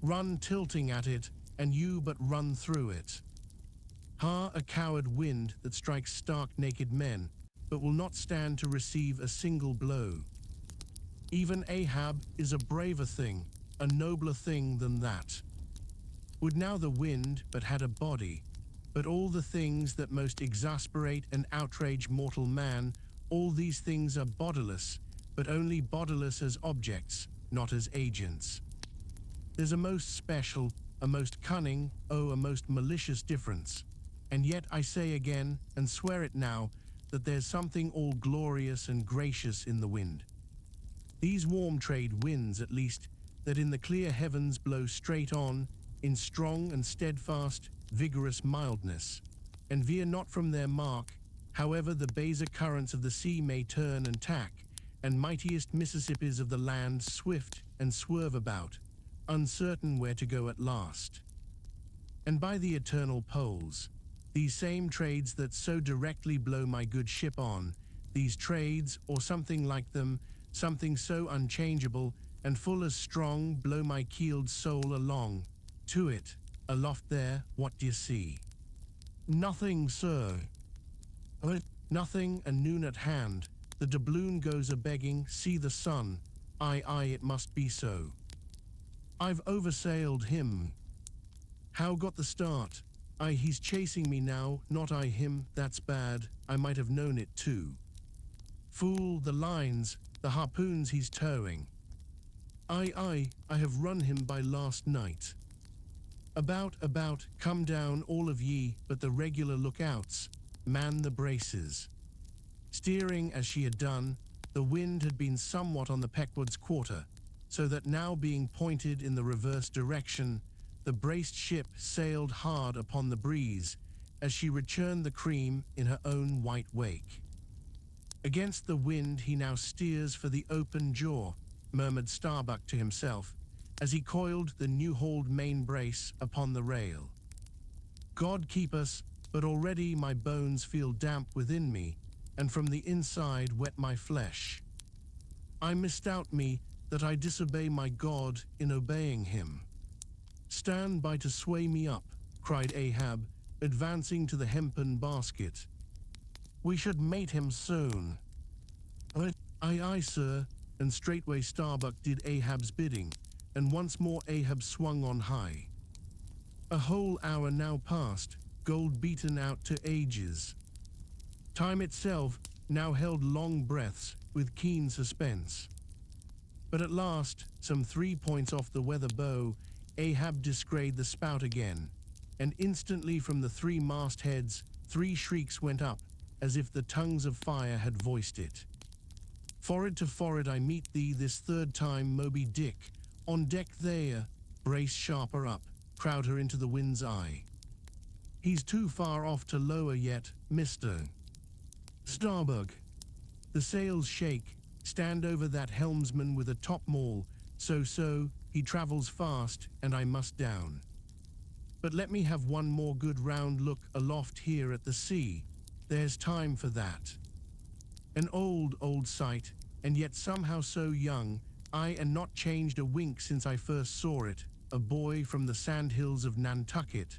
Run tilting at it, and you but run through it. Ha, a coward wind that strikes stark naked men, but will not stand to receive a single blow. Even Ahab is a braver thing, a nobler thing than that. Would now the wind but had a body, but all the things that most exasperate and outrage mortal man, all these things are bodiless, but only bodiless as objects, not as agents. There's a most special, a most cunning, oh, a most malicious difference. And yet I say again, and swear it now, that there's something all glorious and gracious in the wind. These warm trade winds, at least, that in the clear heavens blow straight on, in strong and steadfast, vigorous mildness, and veer not from their mark, however the baser currents of the sea may turn and tack, and mightiest Mississippis of the land swift and swerve about, uncertain where to go at last. And by the eternal poles, these same trades that so directly blow my good ship on, these trades, or something like them, something so unchangeable and full as strong, blow my keeled soul along. To it, aloft there, what d'ye see? Nothing, sir. Nothing, and noon at hand. The doubloon goes a-begging, see the sun. Aye, it must be so. I've oversailed him. How got the start? Aye, he's chasing me now, not I him, that's bad, I might have known it too. Fool, the lines, the harpoons he's towing. Aye, I have run him by last night. About, come down all of ye, but the regular lookouts, man the braces. Steering as she had done, the wind had been somewhat on the Pequod's quarter, so that now being pointed in the reverse direction, the braced ship sailed hard upon the breeze, as she returned the cream in her own white wake. Against the wind he now steers for the open jaw, murmured Starbuck to himself, as he coiled the new-hauled main brace upon the rail. God keep us, but already my bones feel damp within me, and from the inside wet my flesh. I misdoubt me that I disobey my God in obeying him. Stand by to sway me up, cried Ahab, advancing to the hempen basket. We should mate him soon. Aye, sir, and straightway Starbuck did Ahab's bidding, and once more Ahab swung on high. A whole hour now passed, gold beaten out to ages. Time itself now held long breaths with keen suspense. But at last, some 3 points off the weather bow, Ahab descried the spout again, and instantly from the 3 mastheads 3 shrieks went up, as if the tongues of fire had voiced it. Forehead to forehead I meet thee this 3rd time, Moby-Dick. On deck there, brace sharper up, crowd her into the wind's eye. He's too far off to lower yet, Mr. Starbuck. The sails shake, stand over that helmsman with a topmaul, so, he travels fast, and I must down. But let me have one more good round look aloft here at the sea, there's time for that. An old sight, and yet somehow so young, and not changed a wink since I first saw it, a boy from the sandhills of Nantucket,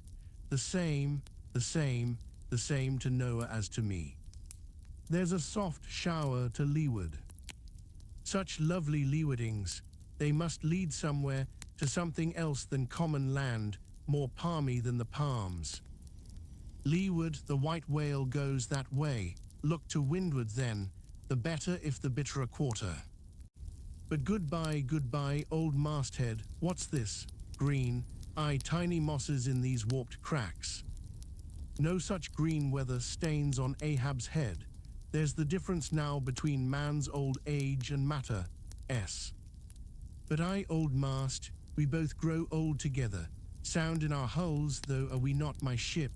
the same to Noah as to me. There's a soft shower to leeward. Such lovely leewardings, they must lead somewhere to something else than common land, more palmy than the palms. Leeward the white whale goes that way, look to windward then, the better if the bitterer quarter. But goodbye, old masthead, what's this? Green, tiny mosses in these warped cracks. No such green weather stains on Ahab's head. There's the difference now between man's old age and matter, s. But old mast, we both grow old together, sound in our hulls, though are we not my ship,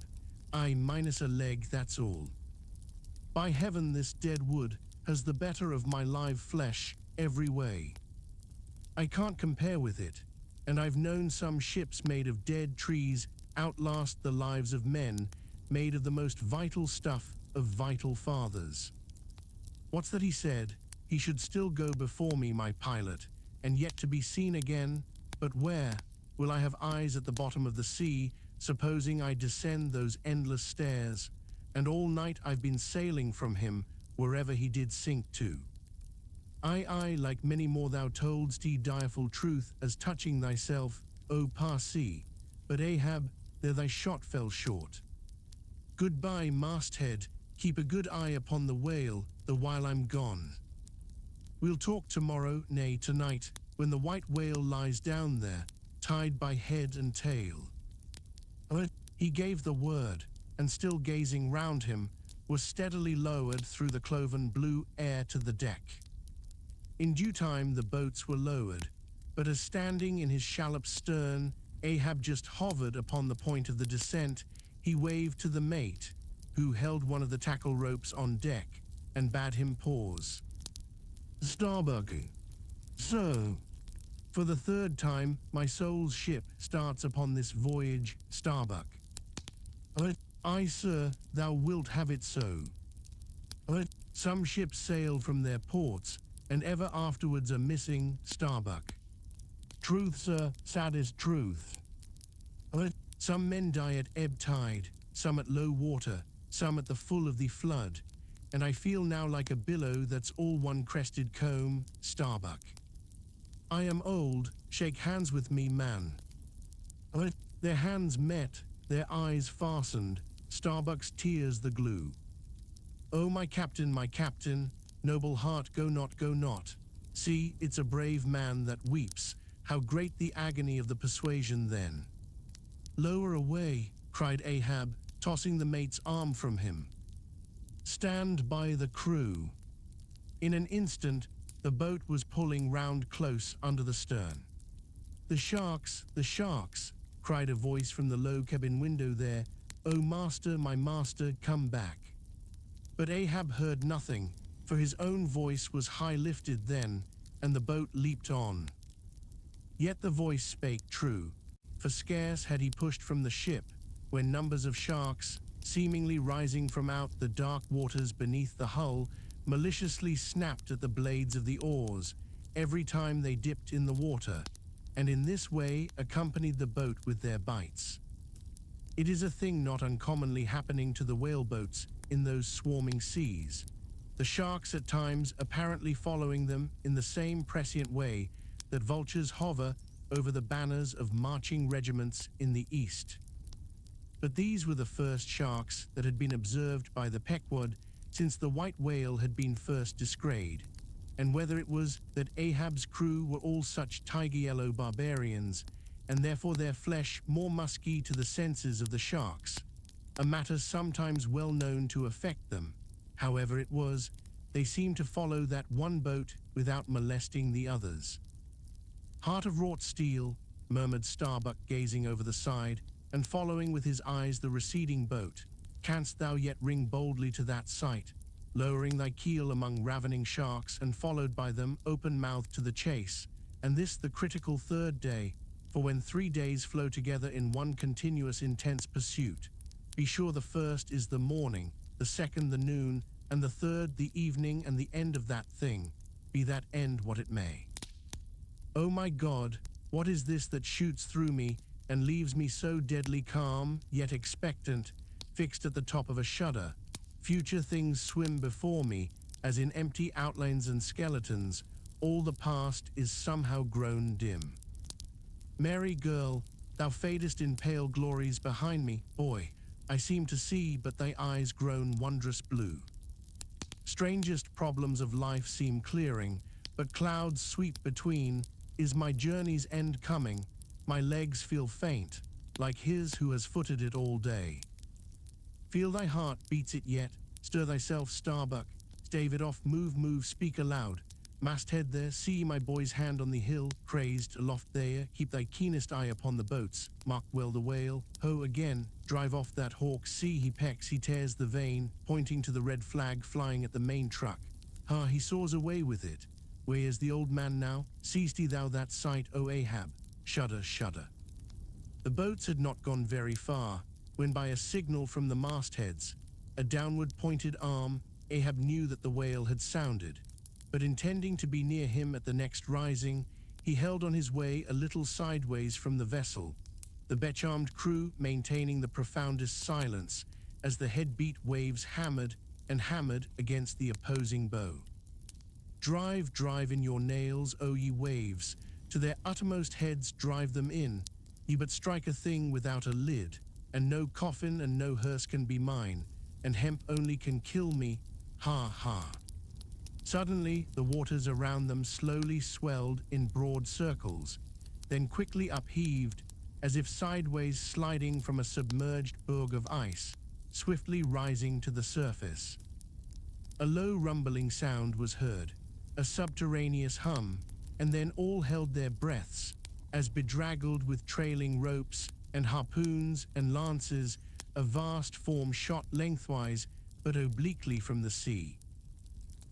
minus a leg, that's all. By heaven, this dead wood has the better of my live flesh every way. I can't compare with it, and I've known some ships made of dead trees outlast the lives of men, made of the most vital stuff of vital fathers. What's that he said? He should still go before me, my pilot, and yet to be seen again, but where? Will I have eyes at the bottom of the sea, supposing I descend those endless stairs, and all night I've been sailing from him, wherever he did sink to. I, like many more thou toldst thee direful truth as touching thyself, O Parsi, but Ahab, there thy shot fell short. Goodbye, masthead, keep a good eye upon the whale, the while I'm gone. We'll talk tomorrow, nay tonight, when the white whale lies down there, tied by head and tail. He gave the word, and still gazing round him, was steadily lowered through the cloven blue air to the deck. In due time the boats were lowered, but as standing in his shallop's stern, Ahab just hovered upon the point of the descent, he waved to the mate, who held one of the tackle ropes on deck, and bade him pause. Starbuck. So, for the 3rd time, my soul's ship starts upon this voyage, Starbuck. Aye, sir, thou wilt have it so. Some ships sail from their ports, and ever afterwards are missing, Starbuck. Truth, sir, saddest truth. Some men die at ebb tide, some at low water, some at the full of the flood, and I feel now like a billow that's all one crested comb, Starbuck. I am old, shake hands with me, man. Their hands met, their eyes fastened, Starbuck's tears the glue. Oh, my captain, noble heart, go not. See, it's a brave man that weeps, how great the agony of the persuasion then. Lower away, cried Ahab, tossing the mate's arm from him. Stand by the crew. In an instant, the boat was pulling round close under the stern. The sharks, cried a voice from the low cabin window there. Oh, master, my master, come back. But Ahab heard nothing, for his own voice was high lifted then, and the boat leaped on. Yet the voice spake true, for scarce had he pushed from the ship, when numbers of sharks, seemingly rising from out the dark waters beneath the hull, maliciously snapped at the blades of the oars every time they dipped in the water, and in this way accompanied the boat with their bites. It is a thing not uncommonly happening to the whaleboats in those swarming seas, the sharks at times apparently following them in the same prescient way that vultures hover over the banners of marching regiments in the east. But these were the first sharks that had been observed by the Pequod since the white whale had been first descried, and whether it was that Ahab's crew were all such tiger-yellow barbarians, and therefore their flesh more musky to the senses of the sharks, a matter sometimes well known to affect them. However it was, they seemed to follow that one boat without molesting the others. "Heart of wrought steel," murmured Starbuck, gazing over the side, and following with his eyes the receding boat, "canst thou yet ring boldly to that sight, lowering thy keel among ravening sharks, and followed by them, open-mouthed to the chase, and this the critical third day, for when 3 days flow together in one continuous intense pursuit, be sure the first is the morning, the second the noon, and the third the evening, and the end of that thing, be that end what it may. Oh my God, what is this that shoots through me and leaves me so deadly calm, yet expectant, fixed at the top of a shudder? Future things swim before me, as in empty outlines and skeletons, all the past is somehow grown dim. Merry girl, thou fadest in pale glories behind me, boy, I seem to see but thy eyes grown wondrous blue. Strangest problems of life seem clearing, but clouds sweep between. Is my journey's end coming? My legs feel faint, like his who has footed it all day. Feel thy heart beats it yet, stir thyself, Starbuck, stave it off, move, speak aloud. Masthead there, see my boy's hand on the hill, crazed, aloft there, keep thy keenest eye upon the boats, mark well the whale, ho again, drive off that hawk, see he pecks, he tears the vane, pointing to the red flag flying at the main truck. Ha, he soars away with it. Where is the old man now? Seest thou that sight, O Ahab? Shudder, shudder. The boats had not gone very far, when by a signal from the mastheads, a downward pointed arm, Ahab knew that the whale had sounded. But intending to be near him at the next rising, he held on his way a little sideways from the vessel, the becharmed crew maintaining the profoundest silence as the head-beat waves hammered and hammered against the opposing bow. Drive, drive in your nails, O ye waves, to their uttermost heads drive them in, ye but strike a thing without a lid, and no coffin and no hearse can be mine, and hemp only can kill me, ha ha. Suddenly, the waters around them slowly swelled in broad circles, then quickly upheaved, as if sideways sliding from a submerged berg of ice, swiftly rising to the surface. A low rumbling sound was heard, a subterraneous hum, and then all held their breaths, as bedraggled with trailing ropes and harpoons and lances, a vast form shot lengthwise but obliquely from the sea.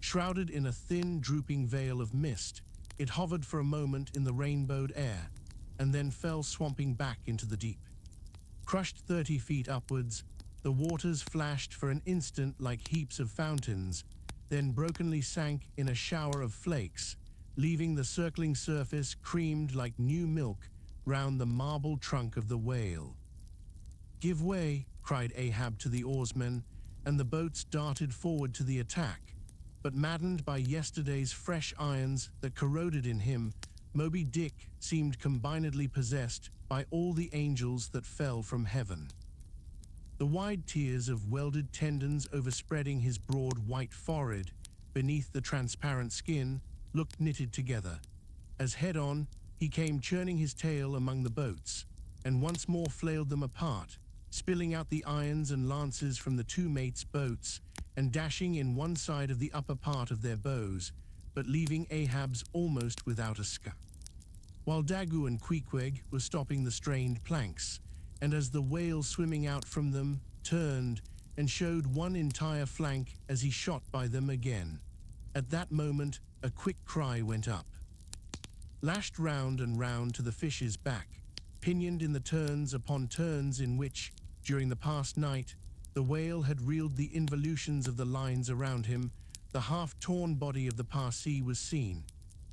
Shrouded in a thin, drooping veil of mist, it hovered for a moment in the rainbowed air, and then fell swamping back into the deep. Crushed 30 feet upwards, the waters flashed for an instant like heaps of fountains, then brokenly sank in a shower of flakes, leaving the circling surface creamed like new milk round the marble trunk of the whale. "Give way," cried Ahab to the oarsmen, and the boats darted forward to the attack. But maddened by yesterday's fresh irons that corroded in him, Moby-Dick seemed combinedly possessed by all the angels that fell from heaven. The wide tiers of welded tendons overspreading his broad white forehead beneath the transparent skin looked knitted together, as head-on he came churning his tail among the boats, and once more flailed them apart, spilling out the irons and lances from the two mates' boats, and dashing in one side of the upper part of their bows, but leaving Ahab's almost without a scuff. While Daggoo and Queequeg were stopping the strained planks, and as the whale swimming out from them turned and showed one entire flank as he shot by them again. At that moment, a quick cry went up. Lashed round and round to the fish's back, pinioned in the turns upon turns in which, During the past night, the whale had reeled the involutions of the lines around him. The half-torn body of the Parsee was seen,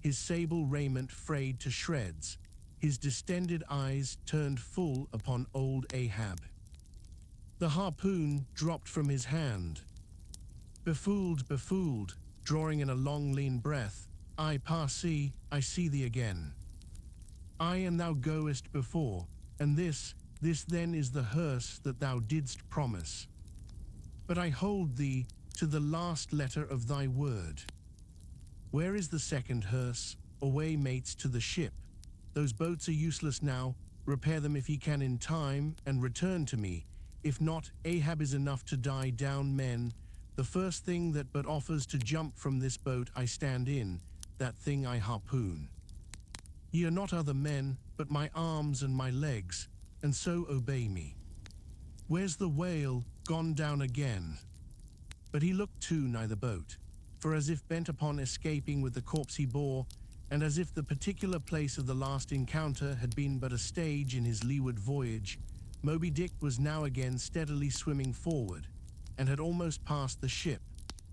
his sable raiment frayed to shreds, his distended eyes turned full upon old Ahab. The harpoon dropped from his hand. Befooled, drawing in a long lean breath, I, Parsee, I see thee again. I and thou goest before, and this then is the hearse that thou didst promise. But I hold thee to the last letter of thy word. Where is the second hearse? Away, mates, to the ship. Those boats are useless now. Repair them if ye can in time, and return to me. If not, Ahab is enough to die down, men. The first thing that but offers to jump from this boat I stand in, that thing I harpoon. Ye are not other men, but my arms and my legs, and so obey me. Where's the whale? Gone down again. But he looked too nigh the boat, for as if bent upon escaping with the corpse he bore, and as if the particular place of the last encounter had been but a stage in his leeward voyage, Moby-Dick was now again steadily swimming forward, and had almost passed the ship,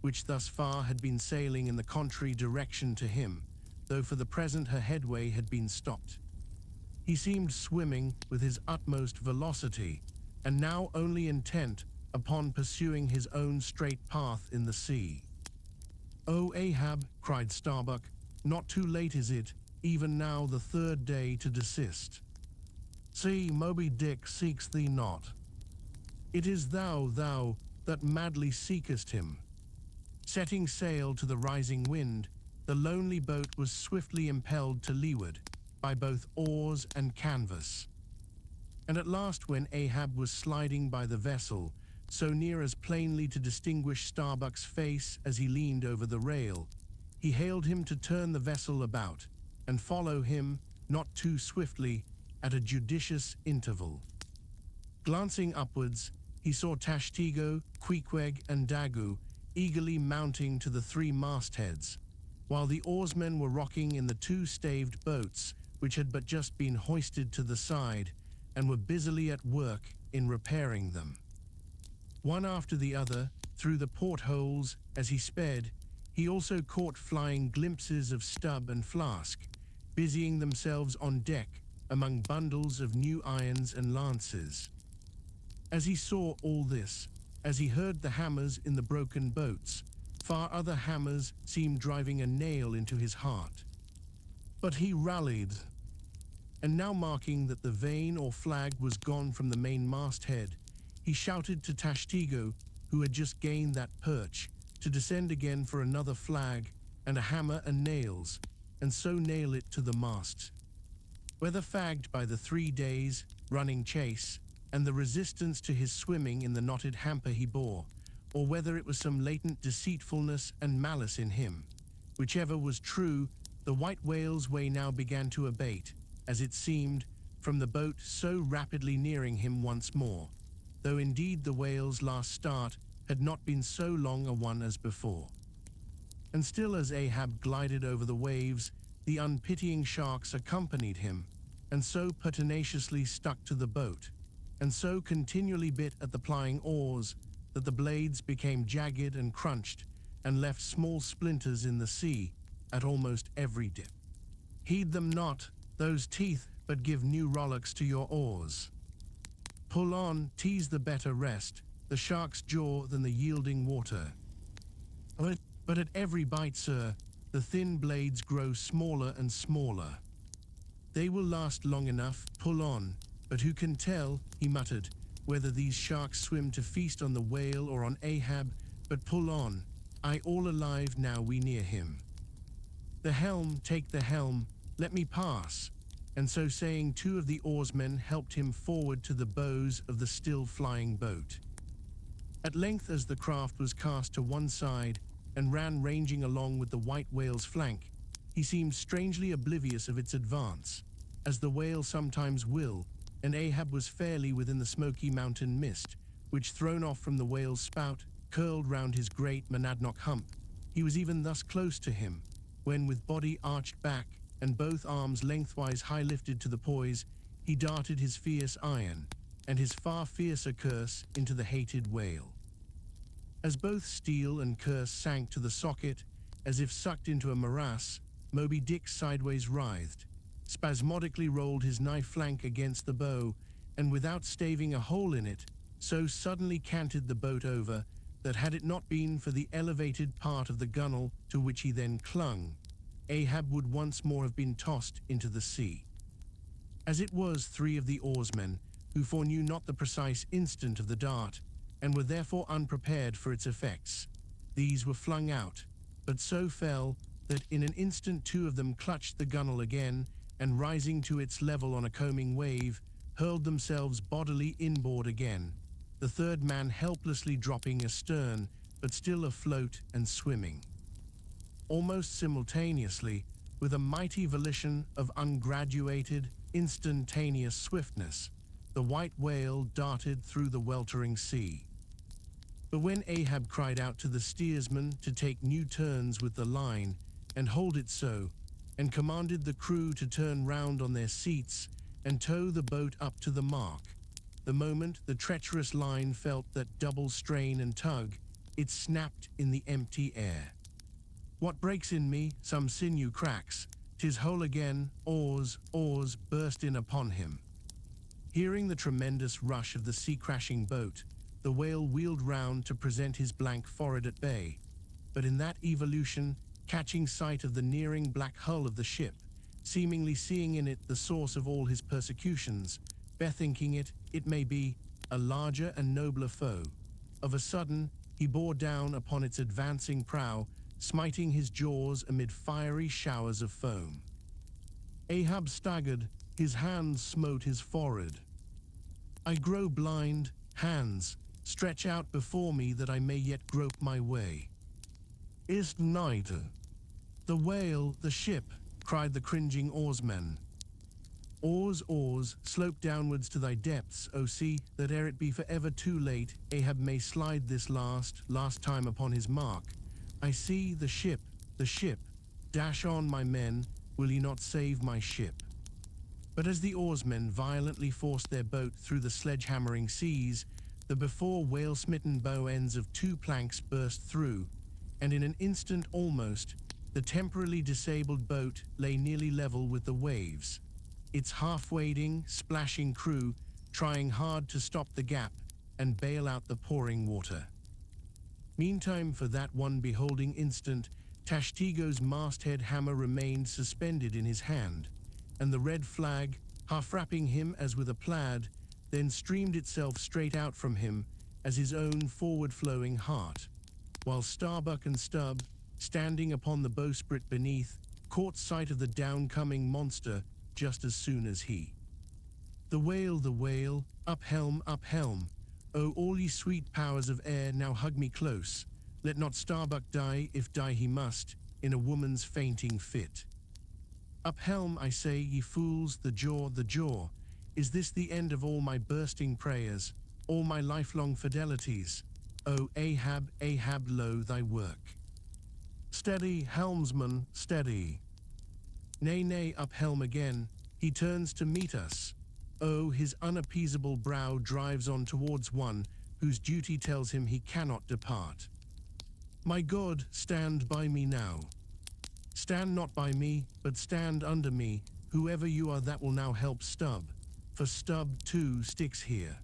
which thus far had been sailing in the contrary direction to him, though for the present her headway had been stopped. He seemed swimming with his utmost velocity, and now only intent upon pursuing his own straight path in the sea. "O Ahab," cried Starbuck, "not too late is it, even now the third day, to desist. See, Moby-Dick seeks thee not. It is thou that madly seekest him." Setting sail to the rising wind, the lonely boat was swiftly impelled to leeward by both oars and canvas. And at last, when Ahab was sliding by the vessel, so near as plainly to distinguish Starbuck's face as he leaned over the rail, he hailed him to turn the vessel about and follow him, not too swiftly, at a judicious interval. Glancing upwards, he saw Tashtego, Queequeg, and Daggoo eagerly mounting to the three mastheads, while the oarsmen were rocking in the two staved boats which had but just been hoisted to the side and were busily at work in repairing them. One after the other, through the portholes as he sped, he also caught flying glimpses of Stubb and Flask, busying themselves on deck among bundles of new irons and lances. As he saw all this, as he heard the hammers in the broken boats, far other hammers seemed driving a nail into his heart. But he rallied, and now marking that the vane or flag was gone from the main masthead, he shouted to Tashtego, who had just gained that perch, to descend again for another flag and a hammer and nails, and so nail it to the mast. Whether fagged by the 3 days' running chase and the resistance to his swimming in the knotted hamper he bore, or whether it was some latent deceitfulness and malice in him, whichever was true, the white whale's way now began to abate, as it seemed, from the boat so rapidly nearing him once more, though indeed the whale's last start had not been so long a one as before. And still as Ahab glided over the waves, the unpitying sharks accompanied him, and so pertinaciously stuck to the boat, and so continually bit at the plying oars, that the blades became jagged and crunched, and left small splinters in the sea at almost every dip. Heed them not, those teeth, but give new rollicks to your oars. Pull on, tease the better rest, the shark's jaw than the yielding water. But at every bite, sir, the thin blades grow smaller and smaller. They will last long enough, pull on, but who can tell, he muttered, whether these sharks swim to feast on the whale or on Ahab, but pull on, I all alive now we near him. The helm, take the helm, let me pass. And so saying, 2 of the oarsmen helped him forward to the bows of the still flying boat. At length, as the craft was cast to one side and ran ranging along with the white whale's flank, he seemed strangely oblivious of its advance, as the whale sometimes will, and Ahab was fairly within the smoky mountain mist, which, thrown off from the whale's spout, curled round his great monadnock hump. He was even thus close to him, when with body arched back and both arms lengthwise high lifted to the poise, he darted his fierce iron, and his far fiercer curse into the hated whale. As both steel and curse sank to the socket, as if sucked into a morass, Moby-Dick sideways writhed, spasmodically rolled his knife flank against the bow, and without staving a hole in it, so suddenly canted the boat over that had it not been for the elevated part of the gunwale to which he then clung, Ahab would once more have been tossed into the sea. As it was, 3 of the oarsmen, who foreknew not the precise instant of the dart, and were therefore unprepared for its effects, these were flung out, but so fell that in an instant 2 of them clutched the gunwale again, and rising to its level on a combing wave, hurled themselves bodily inboard again, the 3rd man helplessly dropping astern, but still afloat and swimming. Almost simultaneously, with a mighty volition of ungraduated, instantaneous swiftness, the white whale darted through the weltering sea. But when Ahab cried out to the steersman to take new turns with the line and hold it so, and commanded the crew to turn round on their seats and tow the boat up to the mark, the moment the treacherous line felt that double strain and tug, it snapped in the empty air. What breaks in me, some sinew cracks, 'tis whole again, oars, oars burst in upon him. Hearing the tremendous rush of the sea-crashing boat, the whale wheeled round to present his blank forehead at bay, but in that evolution, catching sight of the nearing black hull of the ship, seemingly seeing in it the source of all his persecutions, bethinking it, it may be, a larger and nobler foe, of a sudden he bore down upon its advancing prow, smiting his jaws amid fiery showers of foam. Ahab staggered, his hands smote his forehead. I grow blind, hands, stretch out before me that I may yet grope my way. Is night. The whale, the ship, cried the cringing oarsmen. Oars, oars, slope downwards to thy depths, O sea, that ere it be forever too late, Ahab may slide this last time upon his mark. I see the ship, dash on, my men, will ye not save my ship? But as the oarsmen violently forced their boat through the sledge-hammering seas, the before whale-smitten bow ends of 2 planks burst through, and in an instant almost, the temporarily disabled boat lay nearly level with the waves, its half-wading, splashing crew trying hard to stop the gap and bail out the pouring water. Meantime, for that one beholding instant, Tashtego's masthead hammer remained suspended in his hand, and the red flag, half wrapping him as with a plaid, then streamed itself straight out from him as his own forward-flowing heart, while Starbuck and Stubb, standing upon the bowsprit beneath, caught sight of the down-coming monster just as soon as he. The whale, up helm, oh, all ye sweet powers of air, now hug me close. Let not Starbuck die, if die he must, in a woman's fainting fit. Up helm, I say, ye fools, the jaw. Is this the end of all my bursting prayers, all my lifelong fidelities? O Ahab, Ahab, lo thy work. Steady, helmsman, steady. Nay, up helm again, he turns to meet us. Oh, his unappeasable brow drives on towards one whose duty tells him he cannot depart. My God, stand by me now. Stand not by me, but stand under me, whoever you are that will now help Stubb, for Stubb too sticks here.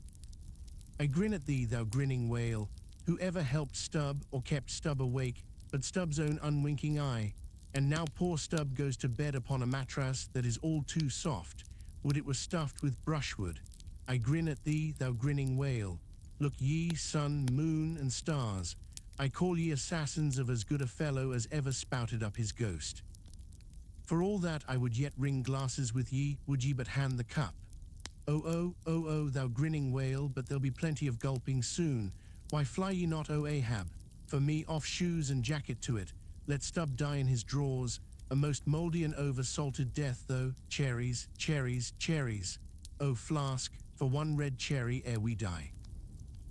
I grin at thee, thou grinning whale, whoever helped Stubb or kept Stubb awake, but Stubb's own unwinking eye, and now poor Stubb goes to bed upon a mattress that is all too soft, would it were stuffed with brushwood. I grin at thee, thou grinning whale. Look ye, sun, moon, and stars, I call ye assassins of as good a fellow as ever spouted up his ghost. For all that I would yet ring glasses with ye, would ye but hand the cup. Oh, thou grinning whale, but there'll be plenty of gulping soon. Why fly ye not, O Ahab? For me, off shoes and jacket to it. Let Stubb die in his drawers, a most mouldy and over-salted death, though. Cherries. O flask, for one red cherry ere we die.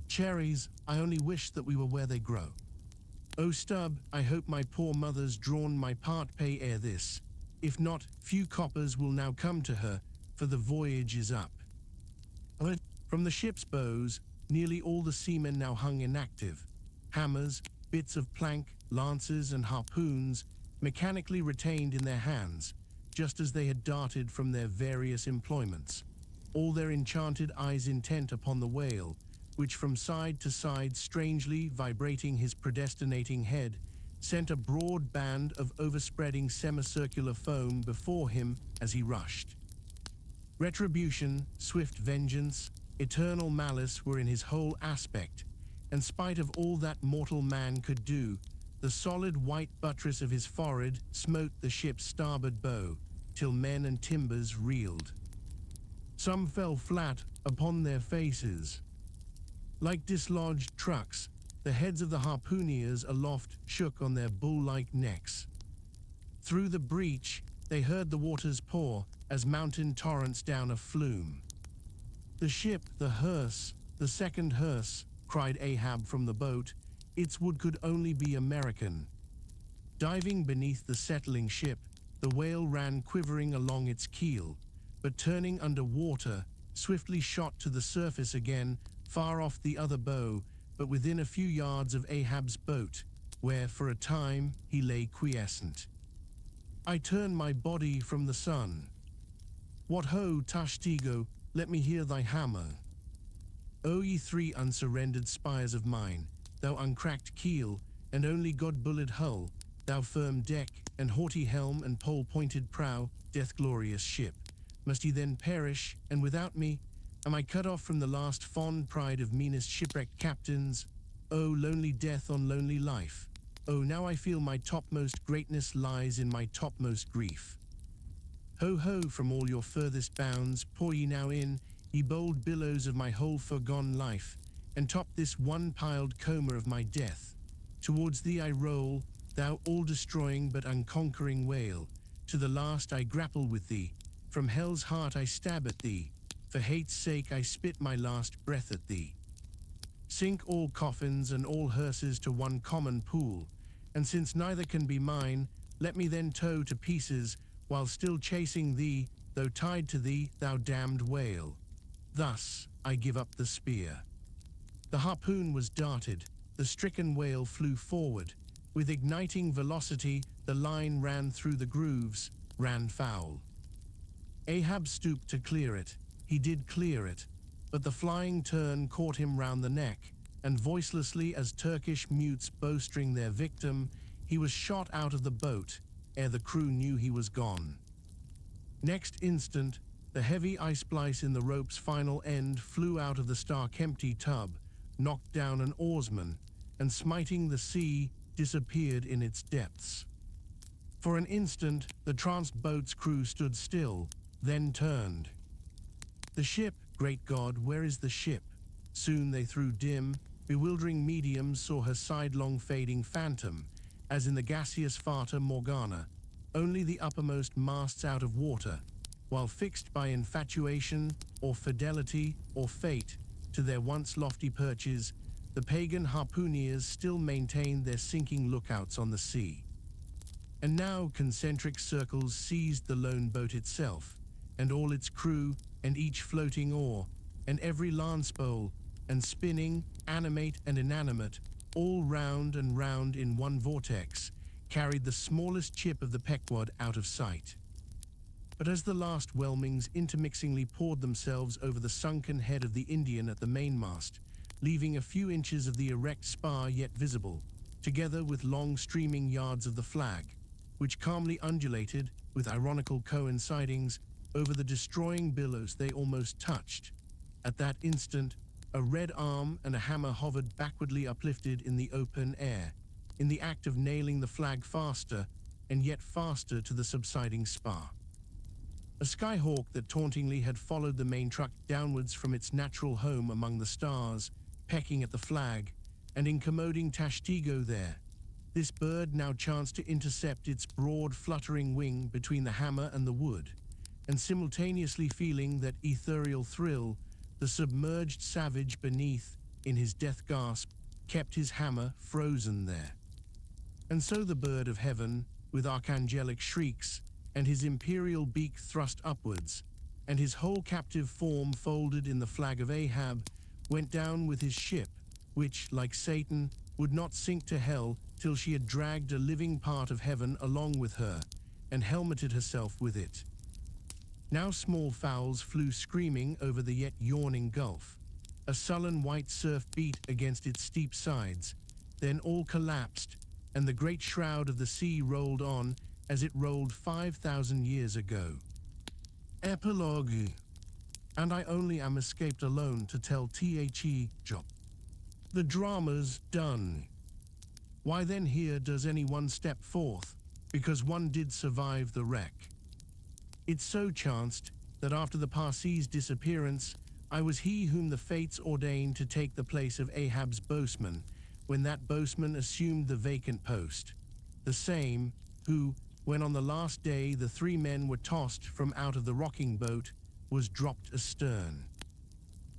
Cherries, I only wish that we were where they grow. O Stubb, I hope my poor mother's drawn my part pay ere this. If not, few coppers will now come to her, for the voyage is up. From the ship's bows, nearly all the seamen now hung inactive. Hammers, bits of plank, lances, and harpoons mechanically retained in their hands, just as they had darted from their various employments, all their enchanted eyes intent upon the whale, which from side to side, strangely vibrating his predestinating head, sent a broad band of overspreading semicircular foam before him as he rushed. Retribution, swift vengeance, eternal malice were in his whole aspect, and spite of all that mortal man could do, the solid white buttress of his forehead smote the ship's starboard bow, till men and timbers reeled. Some fell flat upon their faces. Like dislodged trucks, the heads of the harpooneers aloft shook on their bull-like necks. Through the breach, they heard the waters pour as mountain torrents down a flume. "The ship, the hearse, the second hearse," cried Ahab from the boat. "Its wood could only be American." Diving beneath the settling ship, the whale ran quivering along its keel, but turning under water, swiftly shot to the surface again, far off the other bow, but within a few yards of Ahab's boat, where for a time he lay quiescent. I turn my body from the sun. What ho, Tashtigo, let me hear thy hammer. O ye three unsurrendered spires of mine, thou uncracked keel, and only God-bullied hull, thou firm deck, and haughty helm and pole-pointed prow, death-glorious ship. Must ye then perish, and without me? Am I cut off from the last fond pride of meanest shipwrecked captains? O lonely death on lonely life! Oh, now I feel my topmost greatness lies in my topmost grief. Ho, ho, from all your furthest bounds, pour ye now in, ye bold billows of my whole foregone life, and top this one-piled coma of my death. Towards thee I roll, thou all-destroying but unconquering whale. To the last I grapple with thee, from hell's heart I stab at thee, for hate's sake I spit my last breath at thee. Sink all coffins and all hearses to one common pool, and since neither can be mine, let me then tow to pieces, while still chasing thee, though tied to thee, thou damned whale. Thus I give up the spear. The harpoon was darted, the stricken whale flew forward. With igniting velocity, the line ran through the grooves, ran foul. Ahab stooped to clear it. He did clear it, but the flying turn caught him round the neck, and voicelessly as Turkish mutes bowstring their victim, he was shot out of the boat, ere the crew knew he was gone. Next instant, the heavy ice splice in the rope's final end flew out of the stark-empty tub, knocked down an oarsman, and smiting the sea, disappeared in its depths. For an instant, the tranced boat's crew stood still, then turned. The ship, great God, where is the ship? Soon they through dim, bewildering mediums saw her sidelong fading phantom, as in the gaseous Fata Morgana, only the uppermost masts out of water, while fixed by infatuation, or fidelity, or fate, to their once lofty perches, the pagan harpooneers still maintained their sinking lookouts on the sea. And now concentric circles seized the lone boat itself, and all its crew, and each floating oar, and every lance pole, and spinning, animate and inanimate, all round and round in one vortex, carried the smallest chip of the Pequod out of sight. But as the last whelmings intermixingly poured themselves over the sunken head of the Indian at the mainmast, leaving a few inches of the erect spar yet visible, together with long streaming yards of the flag, which calmly undulated, with ironical coincidings, over the destroying billows they almost touched. At that instant, a red arm and a hammer hovered backwardly uplifted in the open air, in the act of nailing the flag faster, and yet faster to the subsiding spar. A skyhawk that tauntingly had followed the main truck downwards from its natural home among the stars, pecking at the flag, and incommoding Tashtigo there. This bird now chanced to intercept its broad fluttering wing between the hammer and the wood, and simultaneously feeling that ethereal thrill, the submerged savage beneath, in his death gasp, kept his hammer frozen there. And so the bird of heaven, with archangelic shrieks, and his imperial beak thrust upwards, and his whole captive form folded in the flag of Ahab, went down with his ship, which, like Satan, would not sink to hell till she had dragged a living part of heaven along with her, and helmeted herself with it. Now small fowls flew screaming over the yet yawning gulf. A sullen white surf beat against its steep sides, then all collapsed, and the great shroud of the sea rolled on as it rolled 5,000 years ago. Epilogue. And I only am escaped alone to tell the job. The drama's done. Why then here does any one step forth, because one did survive the wreck? It so chanced that after the Parsee's disappearance, I was he whom the fates ordained to take the place of Ahab's boatsman, when that boatsman assumed the vacant post. The same who, when on the last day the 3 men were tossed from out of the rocking boat, was dropped astern.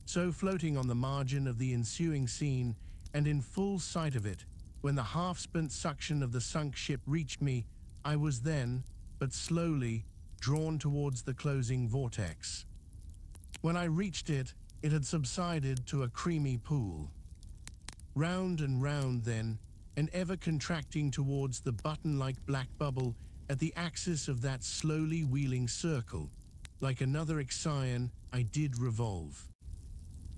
So floating on the margin of the ensuing scene, and in full sight of it, when the half-spent suction of the sunk ship reached me, I was then, but slowly, drawn towards the closing vortex. When I reached it, it had subsided to a creamy pool. Round and round then, and ever contracting towards the button-like black bubble at the axis of that slowly wheeling circle, like another Ixion, I did revolve.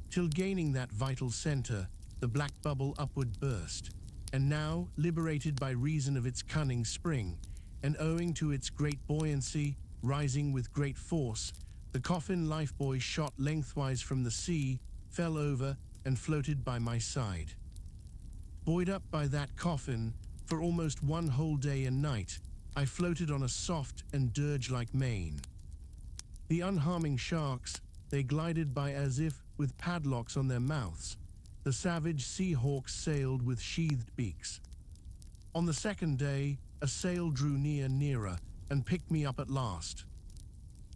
Till gaining that vital center, the black bubble upward burst, and now, liberated by reason of its cunning spring, and owing to its great buoyancy, rising with great force, the coffin lifebuoy shot lengthwise from the sea, fell over, and floated by my side. Buoyed up by that coffin, for almost one whole day and night, I floated on a soft and dirge-like main. The unharming sharks, they glided by as if with padlocks on their mouths. The savage sea hawks sailed with sheathed beaks. On the second day, a sail drew nearer, and picked me up at last.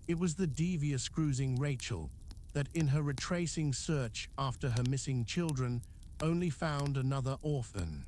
It was the devious cruising Rachel, that in her retracing search after her missing children, only found another orphan.